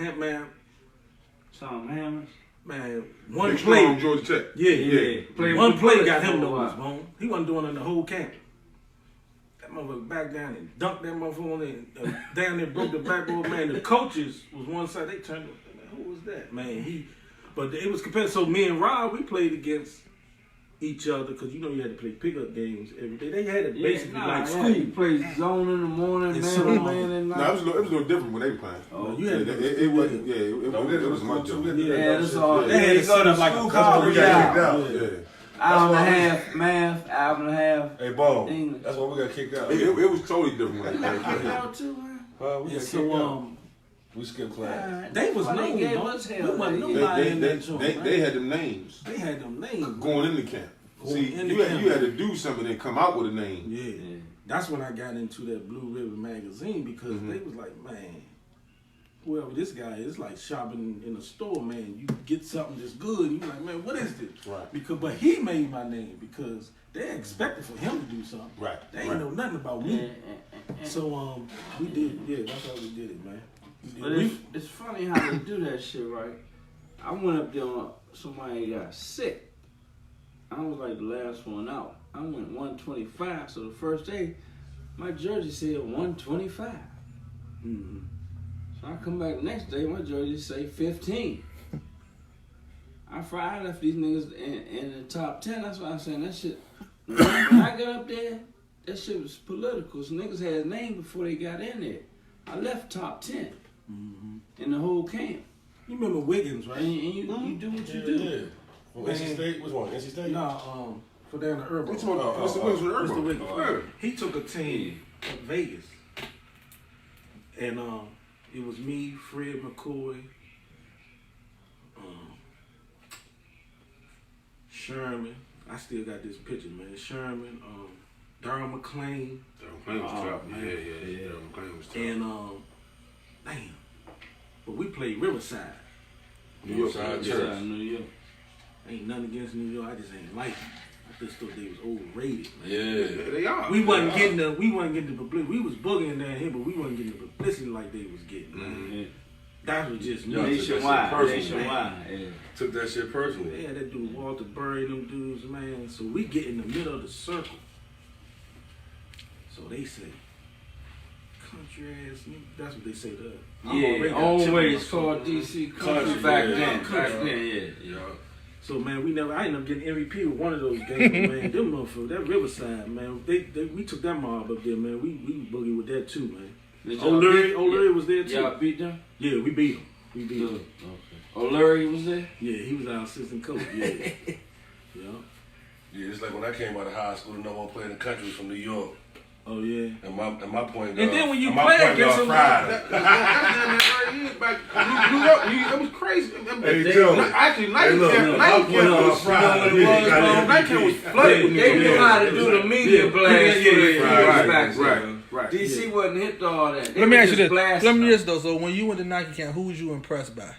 Tom Hammers. Man, one play. From Georgia Tech. Yeah. One play got him noticed, bone. He wasn't doing it in the whole camp. That motherfucker back down and dunked that motherfucker on it. Down there broke the backboard. Man, the coaches was one side. They turned up. Who was that? Man, but it was competitive. So me and Rob, we played against each other because you know you had to play pickup games every day. They had it basically like school. You played zone in the morning, man at night. No, it was a little different when they were playing. Oh, you had it wasn't. It was much different. Yeah, that's all. They had it set up like a college. Yeah. Hour and a half math, hour and a half. Hey, Bo, English. that's why we got kicked out. It was totally different. When they Kicked out too, man. We got kicked out. We skipped class. They was Why they known. gave though. us We hell wasn't that nobody in that joint, they man. had them names They had them names. going into camp. Going See, into you camp. had to do something and come out with a name. Yeah. That's when I got into that Blue Ribbon magazine because Mm-hmm. they was like, man, whoever this guy is, like shopping in a store, man. You get something that's good, and you like, man, what is this? Right. Because, but he made my name because they expected for him to do something. Right. They ain't right. know nothing about me. So we did, yeah, that's how we did it, man. But it's funny how they do that shit, right? I went up there on somebody got sick. I was like the last one out. I went 125, so the first day, my jersey said 125. Mm-hmm. So I come back the next day, my jersey say 15. I left these niggas in the top 10. That's why I'm saying that shit. When I got up there, that shit was political. So niggas had a name before they got in there. I left top 10 in the whole camp. You remember Wiggins, right? And you do what you do. Yeah. From NC State? Which one? NC State? No, for down the Earl. What's Mr. Wiggins with Mr. Earl? Wiggins. He took a team to Vegas, and it was me, Fred McCoy, Sherman. I still got this picture, man. Sherman, Darryl McClain, McClain was tough. Yeah. McClain was tough. and damn. But we played Riverside. New York. Yeah, New York. Ain't nothing against New York. I just ain't like them. I just thought they was overrated. Yeah. They are. We wasn't getting the publicity. We was boogieing down here, but we wasn't getting the publicity like they was getting. Yeah. That was just me. Yeah. Nationwide. Nationwide. Yeah. Took that shit personally. Yeah, that dude Walter Burry, them dudes, man. So we get in the middle of the circle. So they say, country ass nigga. That's what they say to us. Yeah, always called DC country back then. Back then, yeah. So man, I ended up getting MVP with one of those games, man. Them motherfuckers, that Riverside, man. We took that mob up there, man. We boogie with that too, man. O'Leary was there too. Y'all beat them? Yeah, we beat him. Okay. O'Leary was there? Yeah, he was our assistant coach. Yeah. Yeah. Yeah, it's like when I came out of high school, the number one player in the country was from New York. Oh yeah. And my point guard. And then when you and my play point against guard him, Friday. New York, it was crazy. Hey, Joe. Actually, Hey, night look, camp my point guard Friday. night camp was flooded with New They knew York. how to do the media blast. Right. DC wasn't hit to all that. Let me ask you this. Blast Let me ask though. So when you went to Nike camp, who was you impressed by?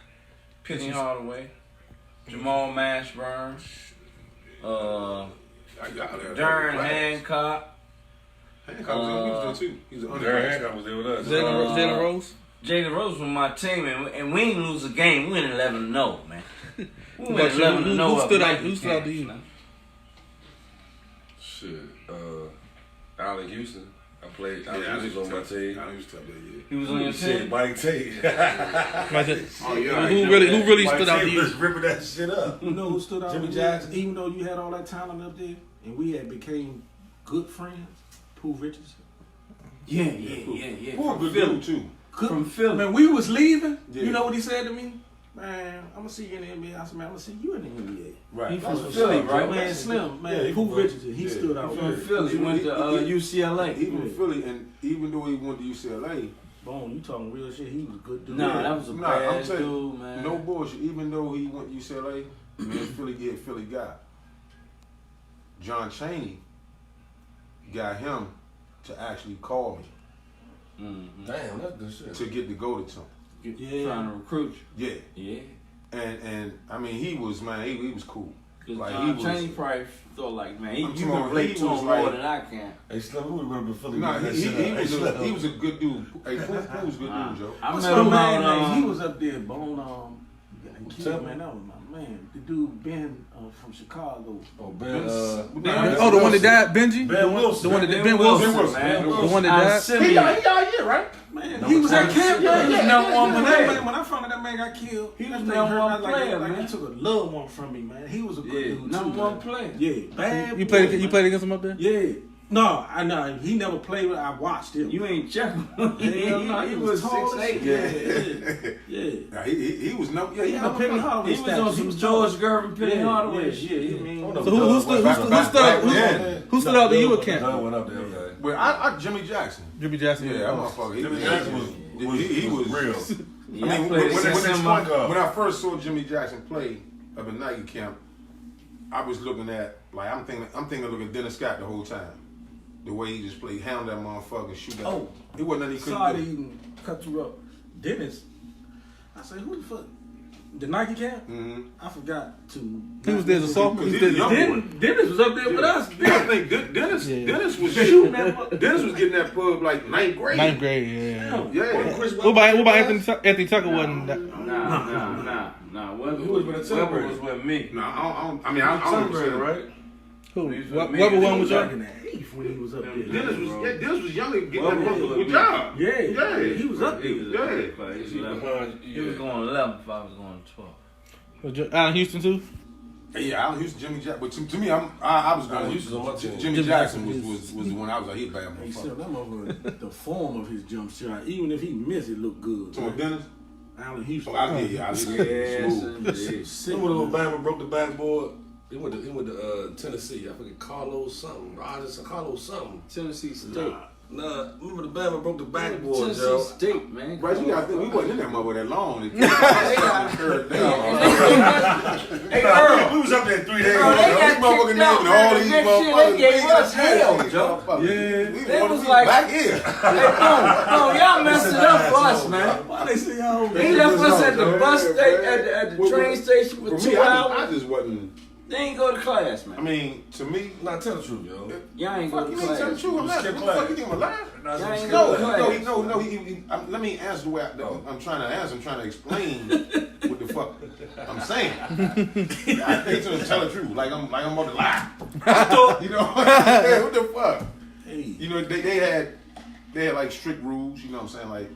Penny Hardaway, Jamal Mashburn, Darren Hancock. Hancock was there too. He was Darren Hancock was there with us. Jalen Rose. Jalen Rose was my team, and we didn't lose a game. We went 11-0, man. We went But 11-0. who stood out? up Who stood out to you? man. Shit. Allen Houston. I played. Yeah, Allen Houston was on my team. I used to have that, yeah. He was on your Shit, team. Mike Tate. Oh, yeah. Who really Mike stood out to Tate you? was ripping that shit up. You know who stood out? Jimmy to me? Jackson. Even though you had all that talent up there, and we had became good friends. Pooh Richardson. Yeah. Poor From good Philly. dude too. From Philly. Man, we was leaving. Yeah. You know what he said to me? Man, I'm gonna see you in the NBA. I said, man, I'm gonna see you in the NBA. Right. He That's from what's Philly, up, right? bro. Man, Slim, man, Yeah, he Pooh from- Richardson, he yeah, stood out. From Philly. He went to UCLA. He went to Philly, and even though he went to UCLA, Boom, you talking real shit. He was a good dude. Nah, that was a I'm bad telling dude, man. no bullshit. Even though he went to UCLA, man, Philly guy. John Chaney got him to actually call me Damn, that's good shit. to get to go to him. Yeah. Trying to recruit Yeah, you. Yeah. and I mean he was cool. Because Like, John he was- Chaney probably thought like, man, you I'm can talking- relate he to was him more like- than I can. Hey, Slim, who remember Philly? Nah, that he shit up? Hey, was a good dude. Hey, who was a good dude, Joe? I What's met my him man on, name? He was up there, Bone. Tell Man, that was my man. The dude Ben from Chicago. Oh, Ben. Oh, the one that died, Benji. Ben Wilson. The one that Ben Ben Wilson. Wilson. man. The one that died. He out here, right? Man, he was at camp. Yeah, Yeah, number one man, player. when I found out that man got killed, He was that thing number hurt one me player, like man. he took a loved one from me, man. He was a good Yeah, dude. number too, one man. player. Yeah, bad. You boy, played man. against him up there? Yeah, No, I know he never played with. I watched him. You ain't checking. He was tall as 6'8". Yeah. Nah, he was no. Yeah, He had a Penny Hardaway He was on some George Gervin, Penny Hardaway shit. So who stood out to you at camp? Went up there. Okay. Well, I Jimmy Jackson. Jimmy Jackson. Yeah, that motherfucker. Jimmy Jackson was real. I mean, when I first saw Jimmy Jackson play up in Nike camp, I was looking at I'm thinking looking at Dennis Scott the whole time. The way he just played, hound that motherfucker, shoot that. Oh, it wasn't nothing he couldn't sorry do. to even cut you up. Dennis, I said, who the fuck? The Nike camp? Mm-hmm. I forgot to. He was there as a sophomore. Dennis was up there with us. I think Dennis was shooting that. Dennis was getting that pub like ninth grade. Ninth grade, yeah. Yeah. What about Anthony Tucker wasn't that? Nah. Who was with the Weber was with me. No, I don't know. Right? Who? Weber Weber one was back up? in the 8th when he was up there. Dennis was young and getting Weber that was good with job. Yeah, he was up there. He was going 11 if I was going 12. Allen Houston too? Yeah, Allen Houston, Jimmy Jackson. But to me, I was going. Houston's on my team. Jimmy Jackson was the one I was like, he's bad He said motherfucker. that motherfucker, the form of his jump shot, even if he missed, it looked good. So Dennis? Allen Houston. Oh, I smooth. Sick. Remember when Alabama broke the backboard? He went to Tennessee. I forget Carlos something. Carlos something. Tennessee State. Nah, remember the Bama broke the backboard, Tennessee Joe. State, man. Right, you gotta think we wasn't in that mother that long. Hey, Earl. We was up there 3 days. Bro, they got These motherfucking kicked out, names and all man. these Next year motherfuckers. they gave us hell, Joe. Yeah. We They wanted was to be like- back here. Hey, no, y'all messed it up for us, man. Why they say y'all? They left us at the bus station, at the train station for For me, 2 I hours. just wasn't. They ain't go to class, I man. mean, to me, Nah, tell the truth, yo. Y'all ain't fuck go you to ain't telling the class. truth. I'm not. skip What the fuck class. you think I'm alive? Y'all ain't go to class. No. Let me answer the way I'm trying to answer. I'm trying to explain what the fuck I'm saying. I hate to tell the truth, like I'm about to lie. You know, yeah, what the fuck? Hey, You know, they had like strict rules. You know what I'm saying? Like,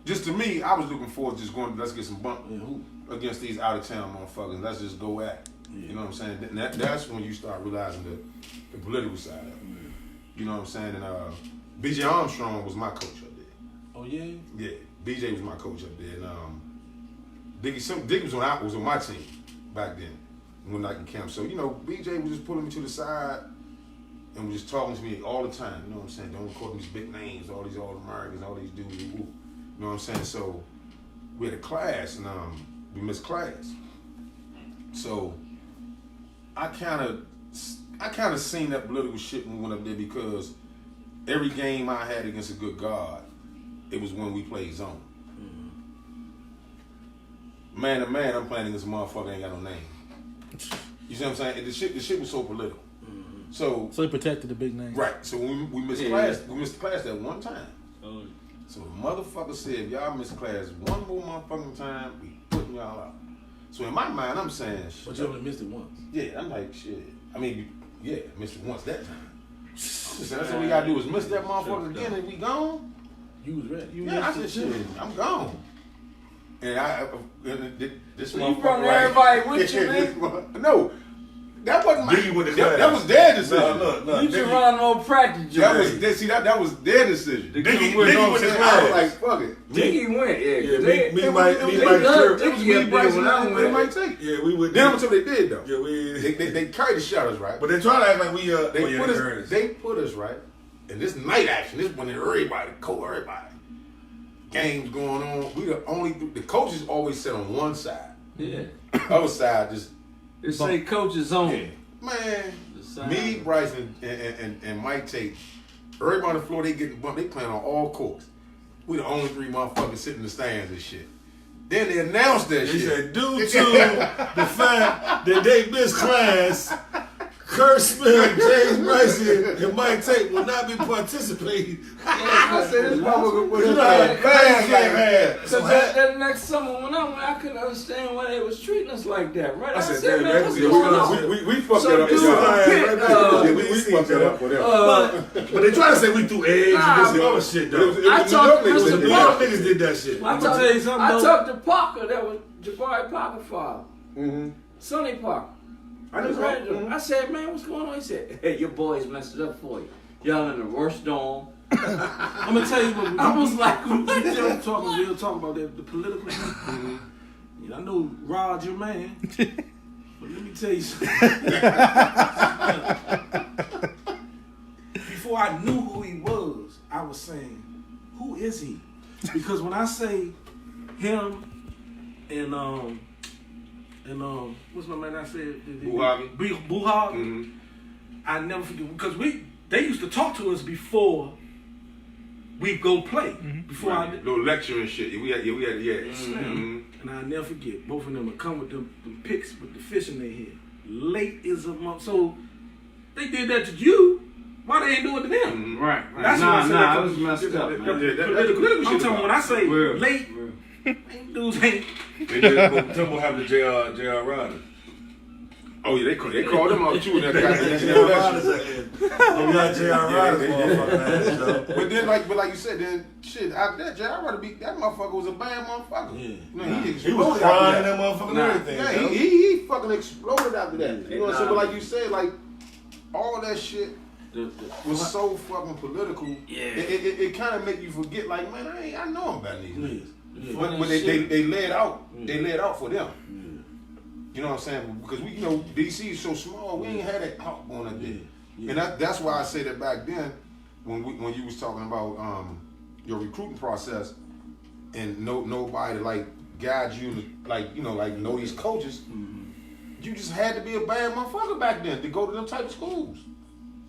just to me, I was looking forward to just going. Let's get some bump against these out of town motherfuckers. Let's just go at it. You know what I'm saying? And that's when you start realizing the political side of it. You know what I'm saying? And BJ Armstrong was my coach up there. oh yeah. Yeah, BJ was my coach up there, and Diggy was on my team back then when I could camp. So you know, BJ was just pulling me to the side and was just talking to me all the time. You know what I'm saying? Don't call these big names, all these All Americans, all these dudes. You know what I'm saying? So we had a class, and we missed class. So I kind of seen that political shit when we went up there because every game I had against a good guard, it was when we played zone. Man to man, I'm playing against a motherfucker ain't got no name. You see what I'm saying? And the shit was so political. So he protected the big name. right. So when we missed class, we missed class that one time. So the motherfucker said, if y'all miss class one more motherfucking time, we putting y'all out. So in my mind, I'm saying, But you only missed it once. yeah, I'm like, shit. I mean, yeah, missed it once that time. I'm just saying, that's all we gotta do is miss that motherfucker again and we gone. You was ready. Yeah, I said, shit, I'm gone. And this So motherfucker. you brought right- everybody with you, this man? mother- No, that wasn't my. Diggy with the that class. was their decision. No. You just run no practice, Joe. That was their decision. Diggy You know what I'm with the saying? I was class. like, fuck it. Diggy went, Yeah, They me, Mike, love Church. It was Diggy me, up there Bryson, when I and they went. might take. Yeah, we would. Damn until they did though. Yeah, we. They carried the shadows right. But they try to act like we They put us right. And this night action, this when everybody. Games going on. We the coaches always sit on one side. Yeah. Other side just They say coaches only. man. The side. Me, Bryson, and Mike Tate, everybody on the floor, they getting bumped. They playing on all courts. We the only 3 motherfuckers sitting in the stands and shit. Then they announced that He shit. said, due to the fact that they missed class, Kurt Smith, James Bryson, and Mike Tate will not be participating. I said this motherfucker was You know how fast they had. So that next summer when I couldn't understand why they was treating us like that, right? I said, man, what's Yeah, going on? we fucked So that up. dude, Yeah, we fucked that up for them. But they try to say we threw eggs and this and other shit, though. It was I New talked York to niggas Mr. that New did York that. niggas did that shit. I tell you something, I though. talked to Parker, that was Jabari Parker father, Mm-hmm. Sonny Parker. I just I said, man, what's going on? He said, hey, your boys messed it up for you. Y'all in the worst dorm. I'm gonna tell you what. I was like, we'll talk about the political shit. Mm-hmm. I know Rod, your man, but let me tell you something. Before I knew who he was, I was saying, who is he? Because when I say him and what's my man I said? Buhag. Mm-hmm. I never forget because they used to talk to us before we go play. Mm-hmm. Before right. Little lecture and shit. We had. Mm-hmm. And I never forget. Both of them would come with them picks with the fish in their head. Late is a month. So they did that to you. Why they ain't do it to them? Mm-hmm. Right. That's what I said. I was messed up. I'm talking when I say late, dudes ain't. They did Temple have the J.R. Ryder. Oh yeah, they called them out too. That got J.R. Ryder's motherfucker. But then, like you said, then shit after that, J.R. Ryder that motherfucker was a bad motherfucker. Yeah. He was crying in that motherfucker and everything. Yeah, he fucking exploded after that. You know what I'm saying? But like you said, like all that shit was so fucking political. Yeah. It kind of make you forget, like, man, I know him about these niggas. But they laid out. They laid out for them. You know what I'm saying? Because we, DC is so small, we ain't had that talk going up there. And that's why I say that back then, when you was talking about your recruiting process, and nobody like guide you, like know these coaches. You just had to be a bad motherfucker back then to go to them type of schools.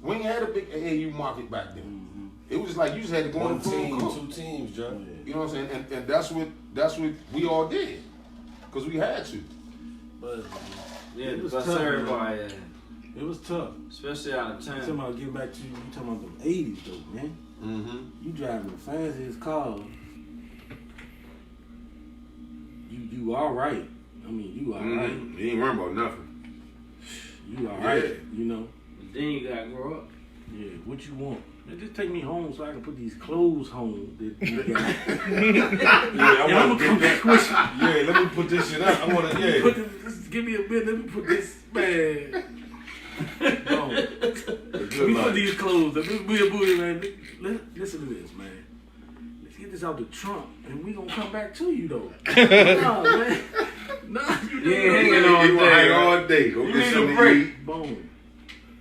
We ain't had a big AAU market back then. It was just like you just had to go One to team, two teams, Joe. You know what I'm saying? And that's what we all did, because we had to. But Yeah, it was that's tough. everybody. It was tough. Especially out of I'm town. talking about getting back to you talking about them 80s though, man. Mm-hmm. You driving the fanciest car. You all right. I mean, you all right. You ain't worrying about nothing. You all right. You know. Then you gotta grow up. Yeah. What you want? Man, just take me home so I can put these clothes home. That you got. I want to get back with you. Yeah, let me put this shit up. I want to, Give me a bit. Let me put this, man. Let me put these clothes. Let me be a booty, man. Listen to this, man. Let's get this out the trunk, and we gonna come back to you though. No, man. No, you hanging all day. Go You get need some a break. Boom.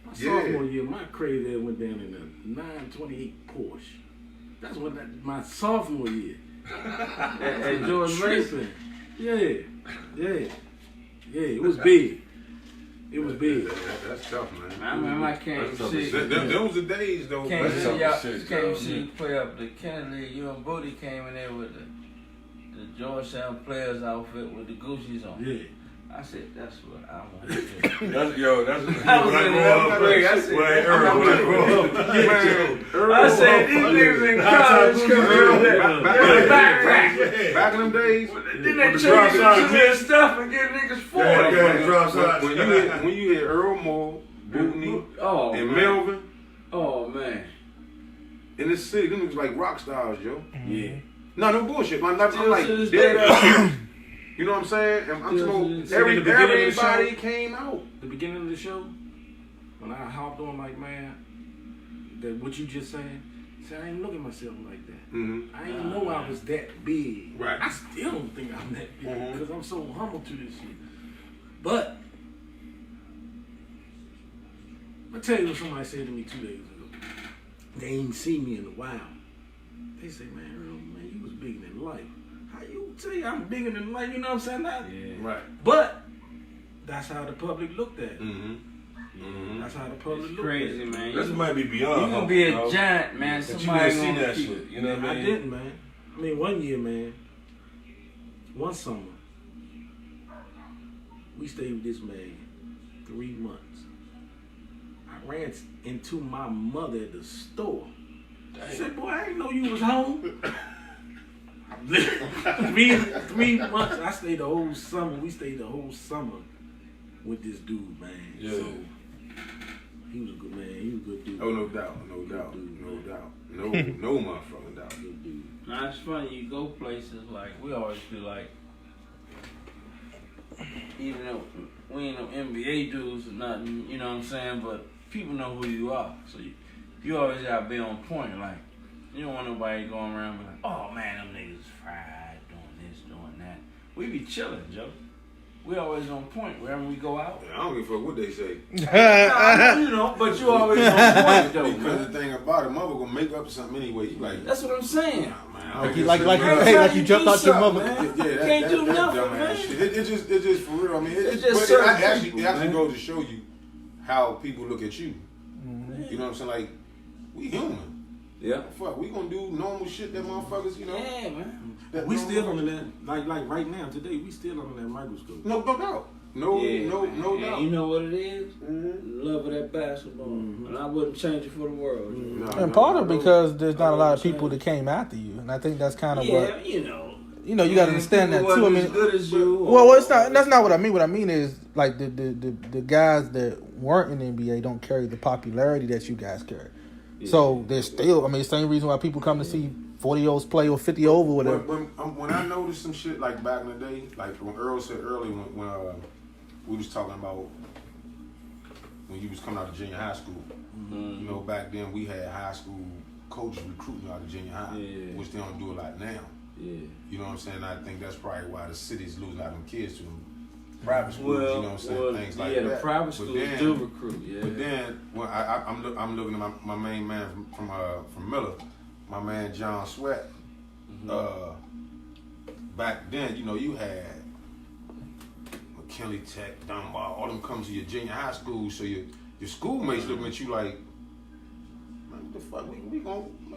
My sophomore year, my crazy ass went down in a 928 Porsche. That's what my sophomore year. And George Mason. Yeah. It was big. It was big. That's tough, man. I remember I came to see. Them was the days, though. Came man. to see you play up the Kennedy. You and Booty came in there with the Georgetown players outfit with the Gucci's on. Yeah. I said, that's what I want to do. That's I was in the 11th grade. I said, I said, these niggas in college come here Back in them days, then they change their stuff and get niggas for it. when you hit Earl Moore, Bootney, and Melvin, oh man, in this city, them niggas like rock stars, yo. Yeah. No bullshit, man. I'm like, to this dead day. ass. You know what I'm saying? I'm Till- everybody came out. The beginning of the show, when I hopped on, like, man, that what you just saying, see, I ain't look at myself like that. Mm-hmm. I ain't know I was that big. Right. I still don't think I'm that big Mhm. because I'm so humble to this shit. But I tell you what somebody said to me 2 days ago. They ain't seen me in a while. They say, man, Earl, man, you was bigger than life. How you say I'm bigger than life? You know what I'm saying? Right. But that's how the public looked at it. Mm-hmm. That's how the public looked Crazy, at it. man. This might be beyond. You gonna be a humble, giant, man. But you Somebody didn't see gonna that keep shit. it. You know what I I mean? didn't, man. I mean, one year, man. One summer, we stayed with this man 3 months. I ran into my mother at the store. I said, boy, I didn't know you was home. 3 months. I stayed the whole summer. We stayed the whole summer with this dude, man. Yeah. So, he was a good man. He was a good dude. Oh, no doubt. No motherfucking doubt. Good dude. Now it's funny, you go places like, we always feel like, even though we ain't no NBA dudes or nothing, you know what I'm saying, but people know who you are. So you always gotta be on point. Like, you don't want nobody going around be like, oh man, them niggas fried, doing this, doing that. We be chilling, Joe. We always on point wherever we go out. I don't give a fuck what they say. You know, but you always on point though, Because man. the thing about it, mother gonna make up something anyway. You like, That's what I'm saying. nah, man. Like you jumped out your mother. Man. Yeah, Can't do nothing, dumbass man. shit. It's just for real. I mean, It's but just it certain actually people, goes to show you how people look at you. You know what I'm saying? Like, we human. Yeah. Fuck, we gonna do normal shit that motherfuckers, you know. Yeah, man. That We normal still under fuckers- that, like right now, today, we still under that microscope. No doubt. No Man. doubt. And you know what it is? Love of that basketball. And I wouldn't change it for the world. And part of it because there's not a lot of people that came after you, and I think that's kind of what you know. you got to understand that People too. I wasn't mean, as good as you. well, it's not. That's not what I mean. What I mean is like the guys that weren't in the NBA don't carry the popularity that you guys carry. Yeah. So there's still. I mean, same reason why people come to see 40-years play or 50 over, whatever. When I noticed some shit like back in the day, like when Earl said earlier when we was talking about when you was coming out of junior high school. You know, back then we had high school coaches recruiting out of junior high, which they don't do a lot now. Yeah. You know what I'm saying? I think that's probably why the city's losing out of them kids to them private schools. Well, you know what I'm saying? Things like that. the private schools do recruit. Yeah. But then when I'm looking at my main man from Miller, my man John Sweat. Back then, you know, you had McKinley Tech, Dunbar, all them come to your junior high school, so your schoolmates looking at you like, man, what the fuck,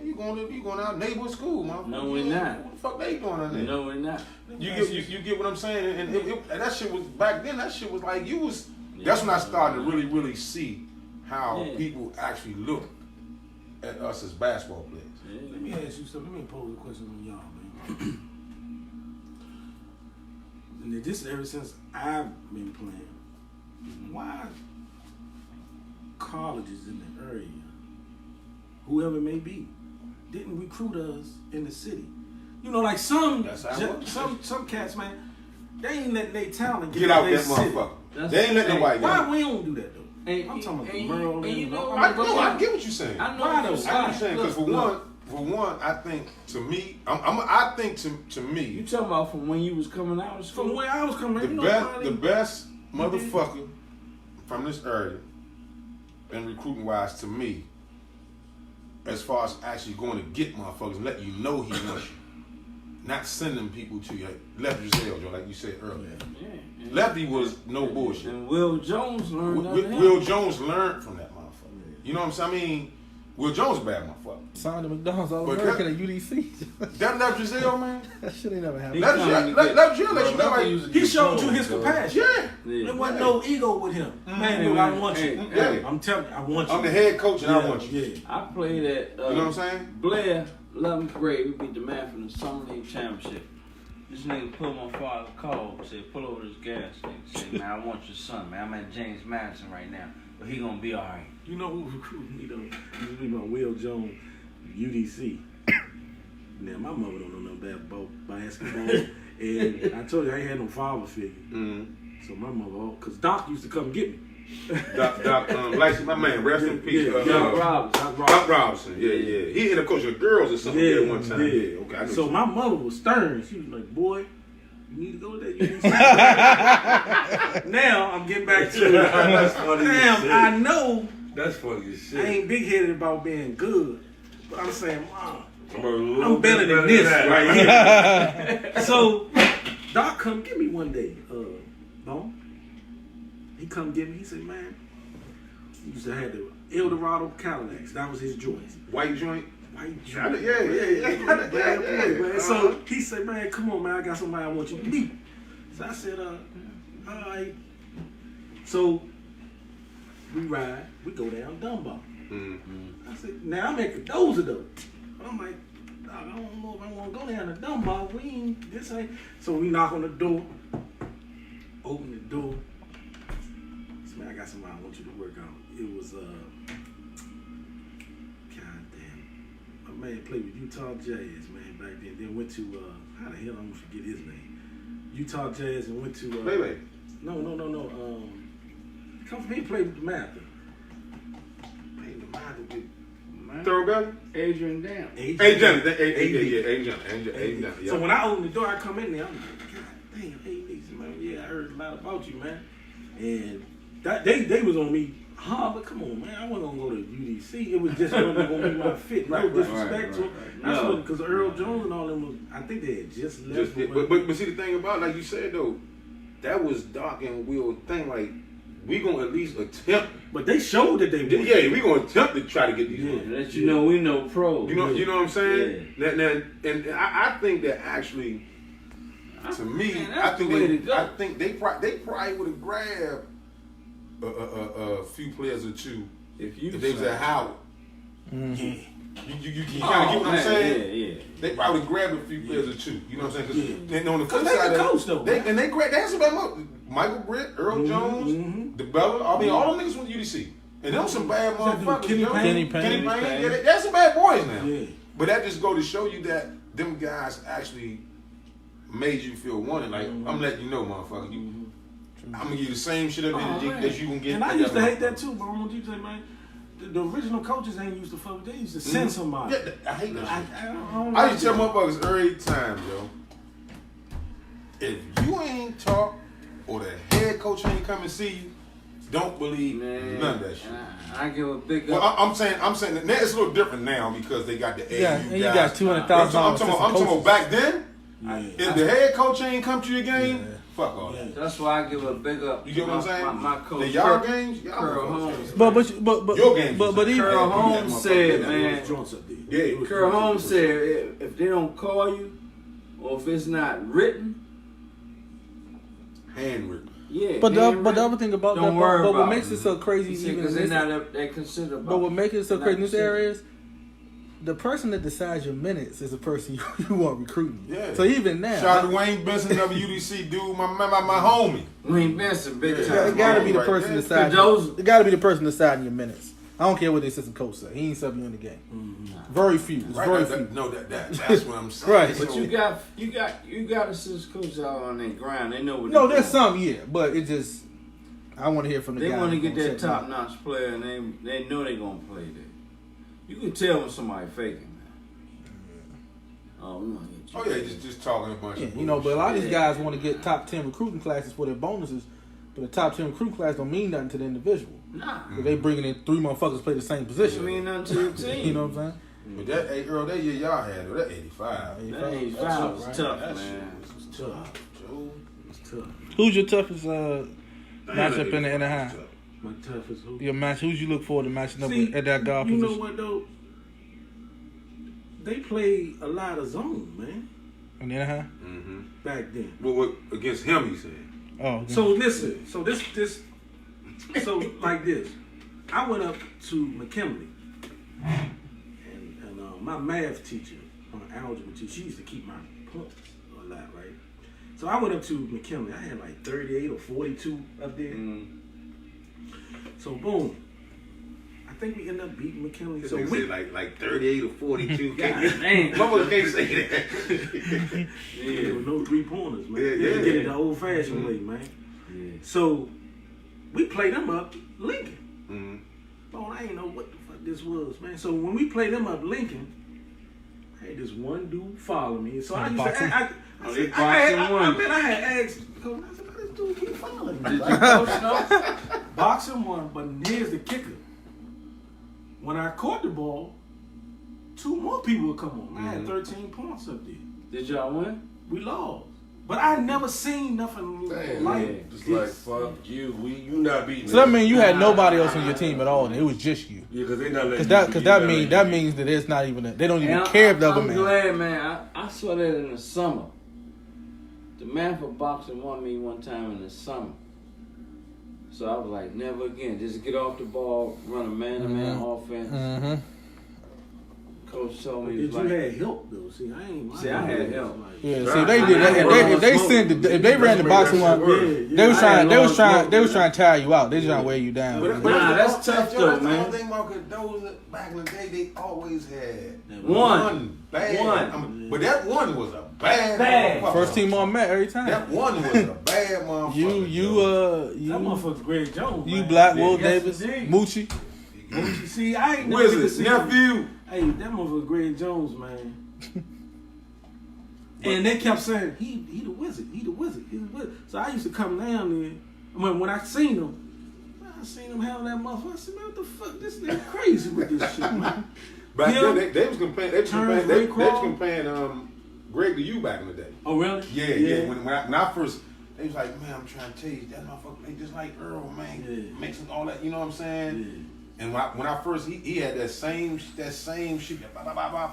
you going out neighborhood school, man? No, we're not. What the fuck they doing in there? No, we're not. You get what I'm saying? And that shit was, back then, that shit was like, that's when I started to really, really see how people actually look at us as basketball players. Yeah. Let me ask you something. Let me pose a question on y'all, man. And this is ever since I've been playing. Why colleges in the area, whoever it may be, didn't recruit us in the city? You know, like some cats, man, they ain't letting their talent Get out that city. motherfucker. They ain't letting nobody Why go. we don't do that though? I'm talking about the Merle. and you know, I get what you're saying. I know Why what though? you're I understand saying. because for one, I think to me, to You me, talking about from when you was coming out of school? From where I was coming, the best motherfucker from this area, and recruiting wise to me, as far as actually going to get motherfuckers and let you know he wants you, not sending people to you. Lefty Giselle, Joe, like you said earlier. Yeah. Lefty was no bullshit. And Will Jones learned that. Will Jones learned from that motherfucker. You know what I'm saying? I mean, Will Jones a bad motherfucker. Signed to McDonald's All But American at UDC. That Lefty Giselle, man. That shit ain't never happened. Lefty Giselle let you know how He showed you his compassion. Yeah. There wasn't no ego with him. Man, look, I want you. Hey. I'm telling you, I want you. I'm the head coach and I want you. Yeah. I played at You know what I'm saying? Blair, 11th grade. We beat the man from the Summer League Championship. This nigga pulled my father's call, said, pull over this gas station. Said, man, I want your son, man. I'm at James Madison right now, but he gonna be all right. You know who recruited me though? Used to be my Will Jones, UDC. Now my mother don't know nothing about basketball, and I told you I ain't had no father figure. So my mother, cause Doc used to come get me. Doc, like my man, rest in peace. Doc Robinson. Doc Robinson, yeah. He ended up coaching the girls or something there one time. Yeah. Okay, I know So you. my mother was stern. She was like, boy, you need to go to that UDC. Now I'm getting back to it. That's funny as Damn, shit. I know That's funny as shit. I ain't big headed about being good, but I'm saying, Mom, I'm a little I'm better bit than this that. right here. So Doc come get me one day. No, he come get me. He said, man, he used to have the Eldorado Cadillacs. That was his joint. White joint. White Yeah. Bad boy, man. So he said, man, come on, man, I got somebody I want you to meet. So I said, all right. So we ride, we go down Dunbar. I said, now I'm at Cadoza though. But I'm like, I don't know if I want to go down to Dunbar. This ain't. So we knock on the door, open the door. I said, man, I got somebody I want you to work on. It was, my man played with Utah Jazz, man, back then. Then went to, how the hell I'm gonna forget his name? Utah Jazz and went to, Wait. No. Come from here, played with the Master. man. Thorough Belly? Adrian Dam. Adrian. So when I open the door, I come in there, I'm like, God damn, hey, Lisa, man, yeah, I heard a lot about you, man. And that they was on me hard, but come on, man, I wasn't gonna go to UDC. It was just wasn't gonna be my fit. No disrespect to him. That's what, because Earl Jones and all them was, I think they had just left. But see the thing about, like you said though, that was Doc and Will thing. Like we gonna at least attempt. But they showed that they would. Yeah, we gonna attempt to try to get these. Yeah, let you know we know pros. You know what I'm saying? Yeah. Now, and I think that actually, to me, I think they probably would have grabbed a few players or two if they was at Howard. Mm-hmm. You kind of get what I'm saying? Yeah. They probably grabbed a few players or two. You know what I'm saying? Because on the flip they side, the coach though. They had some bad motherfuckers. Michael Britt, Earl Jones, DeBella. I mean, all them niggas went to UDC. And them some bad motherfuckers. Kenny Payne. Yeah, that's some bad boys now. Yeah. But that just go to show you that them guys actually made you feel wanted. Like, I'm letting you know, motherfucker. I'm gonna give you the same shit that you can get. And I used to hate that too, but I'm gonna say, man, the original coaches ain't used to fuck with. They used to send somebody. Yeah, I hate that shit. I used to tell motherfuckers every time, yo. If you ain't talk or the head coach ain't come and see you, don't believe none of that shit. I give a big. Well, I'm saying that it's a little different now because they got the AU Yeah, and you guys. got $200,000. I'm talking about back then. If the head coach ain't come to your game, fuck all that. That's why I give a big up. You get what I'm saying? My coach. The y'all games, y'all Earl Holmes. But your game. But even Earl Holmes said, man. Yeah. Earl Holmes said, if they don't call you, or if it's not written, handwritten. yeah. But the other thing about Don't that, worry but what about makes it so crazy, even because in they're this, not they consider. but what makes it so crazy in this area is the person that decides your minutes is the person you want recruiting. Yeah. So even now, Shout out to Wayne Benson, another UDC dude, my homie. Wayne Benson, big Yeah. time. it gotta be the Right person there. deciding. It gotta be the person deciding your minutes. I don't care what the assistant coach say. He ain't subbing you in the game. Very few. It's very few. That's what I'm saying. Right. But you got assistant coaches out on their ground. They know what. No, they're there's doing. some, yeah, but it just I want to hear from the They guy. want to get who's that gonna top notch player, and they know they're gonna play there. You can tell when somebody faking, man. Oh, we gonna get you. Oh yeah, just talking a bunch Yeah, of you know, but a lot of these Yeah. guys want to get top 10 recruiting classes for their bonuses, but the top 10 recruiting class don't mean nothing to the individual. Nah. If they bringing in 3 motherfuckers to play the same Doesn't position. mean nothing to your team. You know what I'm saying? But that Earl, that year y'all had, that 85. That 85 was tough, That man. shit was tough, Joe. It's tough. Who's your toughest matchup in the high? My toughest who? Your match. Who's you look forward to matching up See, with at that guard you position? know what though? They play a lot of zone, man. In the high? Mm-hmm. Back then. What against him? He said. Oh, So listen, so this, like this. I went up to McKinley, and my math teacher, my algebra teacher, she used to keep my points a lot, right? So I went up to McKinley. I had like 38 or 42 up there. So boom, I think we ended up beating McKinley. So we like 38 or 42. Damn. Motherfucker can't say that. there were no 3-pointers, man. Yeah, They yeah. get it the old-fashioned way, man. Yeah. So we played them up Lincoln. Mm-hmm. Oh, I ain't know what the fuck this was, man. So when we played them up Lincoln, I had this one dude follow me. So I used Boxing? to, I had asked, because I said, why this dude keep following me? Did your coach know? Boxing won, but here's the kicker. When I caught the ball, 2 more people would come on. I had 13 points up there. Did y'all win? We lost. But I never seen nothing like Just this. like fuck you, you not beating. So that means you had nobody else on your team at all, and it was just you. Yeah, because they not letting. Because that means that it's not even they don't even And care if the other I'm man. glad, man. I saw that in the summer. The man for boxing won me one time in the summer. So I was like, never again. Just get off the ball, run a man-to-man offense. Mm-hmm. Coach told me, Did he was you like, have help though? See, I ain't. See, I had help. Yeah, see, they did that. If they ran the boxing one, they was trying to tire you out. They just trying to wear you down. Nah, that's tough though, That's the man. only thing about those back in the day, they always had One. bad. One. But that one was a bad. motherfucker. First team all met every time. That one was a bad motherfucker. That motherfucker Greg Jones. you man. Black Will Yes, Davis, indeed. Moochie. See, I ain't never Wizard, seen nephew. Hey, that motherfucker Greg Jones, man. And they kept saying, he the wizard, he the wizard, he the wizard. So I used to come down there. When I seen him having that motherfucker. I said, man, what the fuck? This nigga crazy with this shit, man. Back Him, then, they was comparing. They was comparing Greg to you back in the day. Oh, really? Yeah. When I first, they was like, man, I'm trying to tell you, that motherfucker ain't just like Earl, man. Yeah. Mixing all that, you know what I'm saying? Yeah. And when I first, he had that same shit,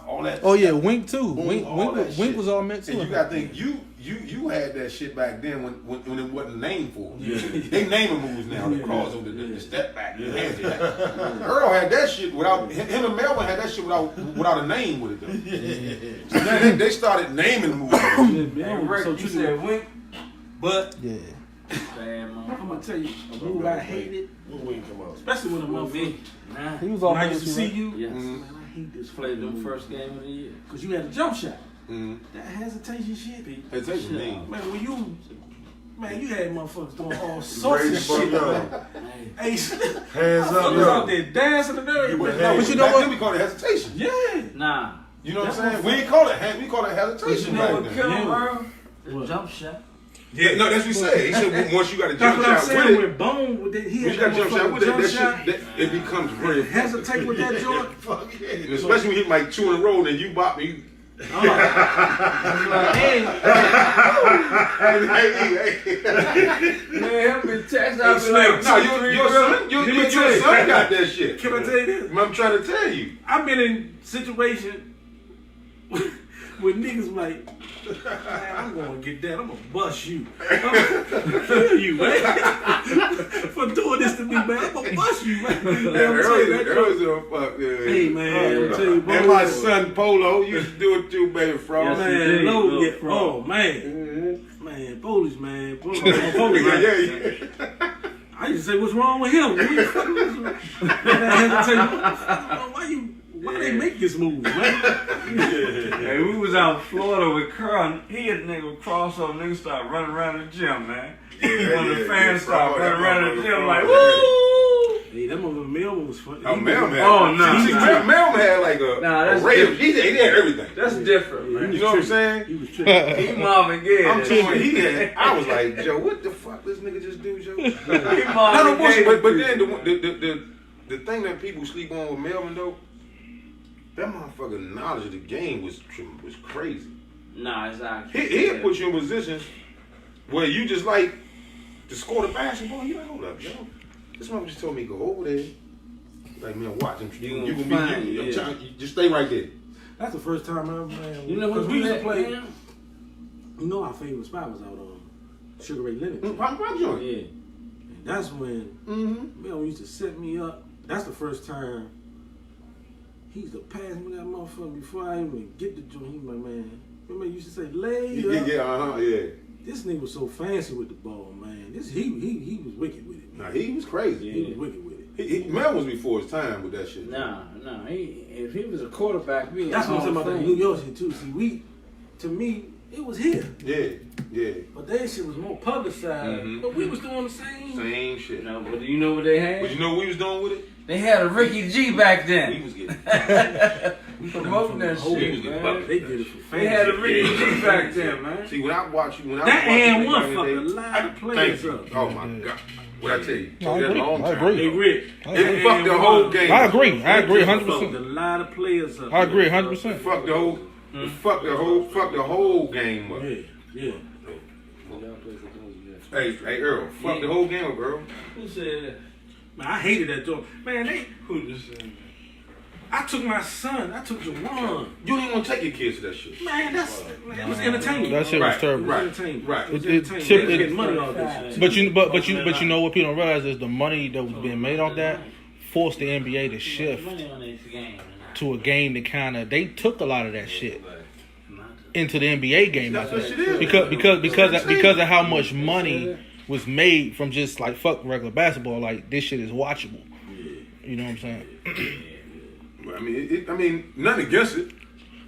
all that. Oh yeah, Wink too. Boom, all that Wink shit. was all meant to. And you gotta think, you had that shit back then when it wasn't named for. Yeah. They naming moves now. The Yeah. crossover, the Yeah. step back, the Yeah. hands back. Earl had that shit without him and Melvin had that shit without a name with it though. So then they started naming moves. Hey, Rick, you said Wink? But Yeah. Damn, man. I'm gonna tell you, a move I hated, When we come out. especially when a motherfucker. Nah. He was When all I used to see you, Yes. Mm-hmm. man, I hate this Played them move. first game of the year. Cause you had a jump shot. Mm-hmm. That hesitation shit. Hesitation mean. Man, when you had motherfuckers doing all sorts of Ready for shit. go. Man. Hey, Hands motherfuckers up, out yo. there dancing and everything. But you know back what? then we called it hesitation. Yeah. Nah. You know what I'm That saying? We ain't call it we call it But hesitation you know what back killed then. him, Yeah. Earl? The What? jump shot. Yeah, no, that's what he said. He said once you got a That's jump what I'm shot saying. with it, When Bone, he when had you got a jump shot with it, that shit, it becomes very hesitate with that joint. Fuck yeah. Especially when you hit like 2 in a row and then you bop me. Man, I've been texting. I've been Snap. like, No, Let me your tell you. son got that shit. Can I tell you this? I'm trying to tell you. I've been in situations with niggas like, man, I'm gonna get that. I'm gonna bust you. I'm gonna kill you, man. For doing this to me, man. I'm gonna bust you, man. Earl's a fuck. Hey, man, I'll tell you, boy. And my son Polo used to do it too, baby. Frost. Yes, he Man, did. low, yeah. Bro. Oh, man. Man, police, man. Police, man. Yeah. I used to say, what's wrong with him? What the fuck is wrong? I had to tell you, why they make this move, man? Hey, we was out in Florida with Earl. He had nigga crossover. Niggas started running around the gym, man. One of the fans started running around the gym like, woo! Hey, that motherfucker Melvin was funny. Oh, Melvin. Oh, no. See, Melvin had like a that's array of, different. he had everything. That's different, man. You know what I'm saying? He was tripping. He Marvin Gaye. I'm that telling you, shit. I was like, Joe, what the fuck this nigga just do, Joe? He No, Marvin Gaye. but then the thing that people sleep on with Melvin though, that motherfucking knowledge of the game was crazy. Nah, it's not. He'll put you in positions where you just like to score the basketball. You like, hold up, Joe. This motherfucker just told me go over there. Like, man, watch him. You gonna gonna find be you. it, I'm yeah. trying, you just stay right there. That's the first time I ever, man. You know because who we used to play. Man? You know, our favorite spot was out on Sugar Ray Leonard. Pop joint. Yeah. And that's when Mm-hmm. Melvin used to set me up. That's the first time he used to pass me that motherfucker before I even get the joint. He was like, man, remember he used to say, lay up. Yeah. This nigga was so fancy with the ball, man. He was wicked with it. Nah, he was crazy. He was wicked with it. Mel was before his time with that shit. Nah. If he was a quarterback, we That's what I'm talking about. The New York shit too. See, to me, it was here, Yeah. but that shit was more publicized. Mhm. But we was doing the same. Same shit. No, but do you know what they had? But you know what we was doing with it? They had a Ricky G back We then. was getting Promoting that Whole- shit, man. man. They did it for fans. They had a Ricky G back then, man. See, when I watch you, That and one back in the fucker day- line of players Thank up. you. Oh my God. What I tell you? No, I That's a agree. long I time agree. Hey, ago. Rick. It fucked the whole game. I agree. I agree, Fucked 100%. a lot of players up. I agree, 100%. Fuck the whole. Fuck the whole game up. Yeah. Hey, Earl. Fuck the whole game up, Earl. Who said that? Man, I hated that joint. Man, Who just said that? I took my son. I took Jawan. You didn't want to take your kids to that shit. Man, it was entertaining. That shit was Right, terrible. It was right. entertaining. Right. It was It- entertaining. it- They was it- getting money off this shit. But you know what people don't realize is the money that was being made off that forced the NBA to shift Money on this game. to a game that kind of they took a lot of that shit into the NBA game That's after what that. shit is. because of how much money was made from just like fuck regular basketball. Like this shit is watchable. You know what I'm saying? I mean, nothing against it.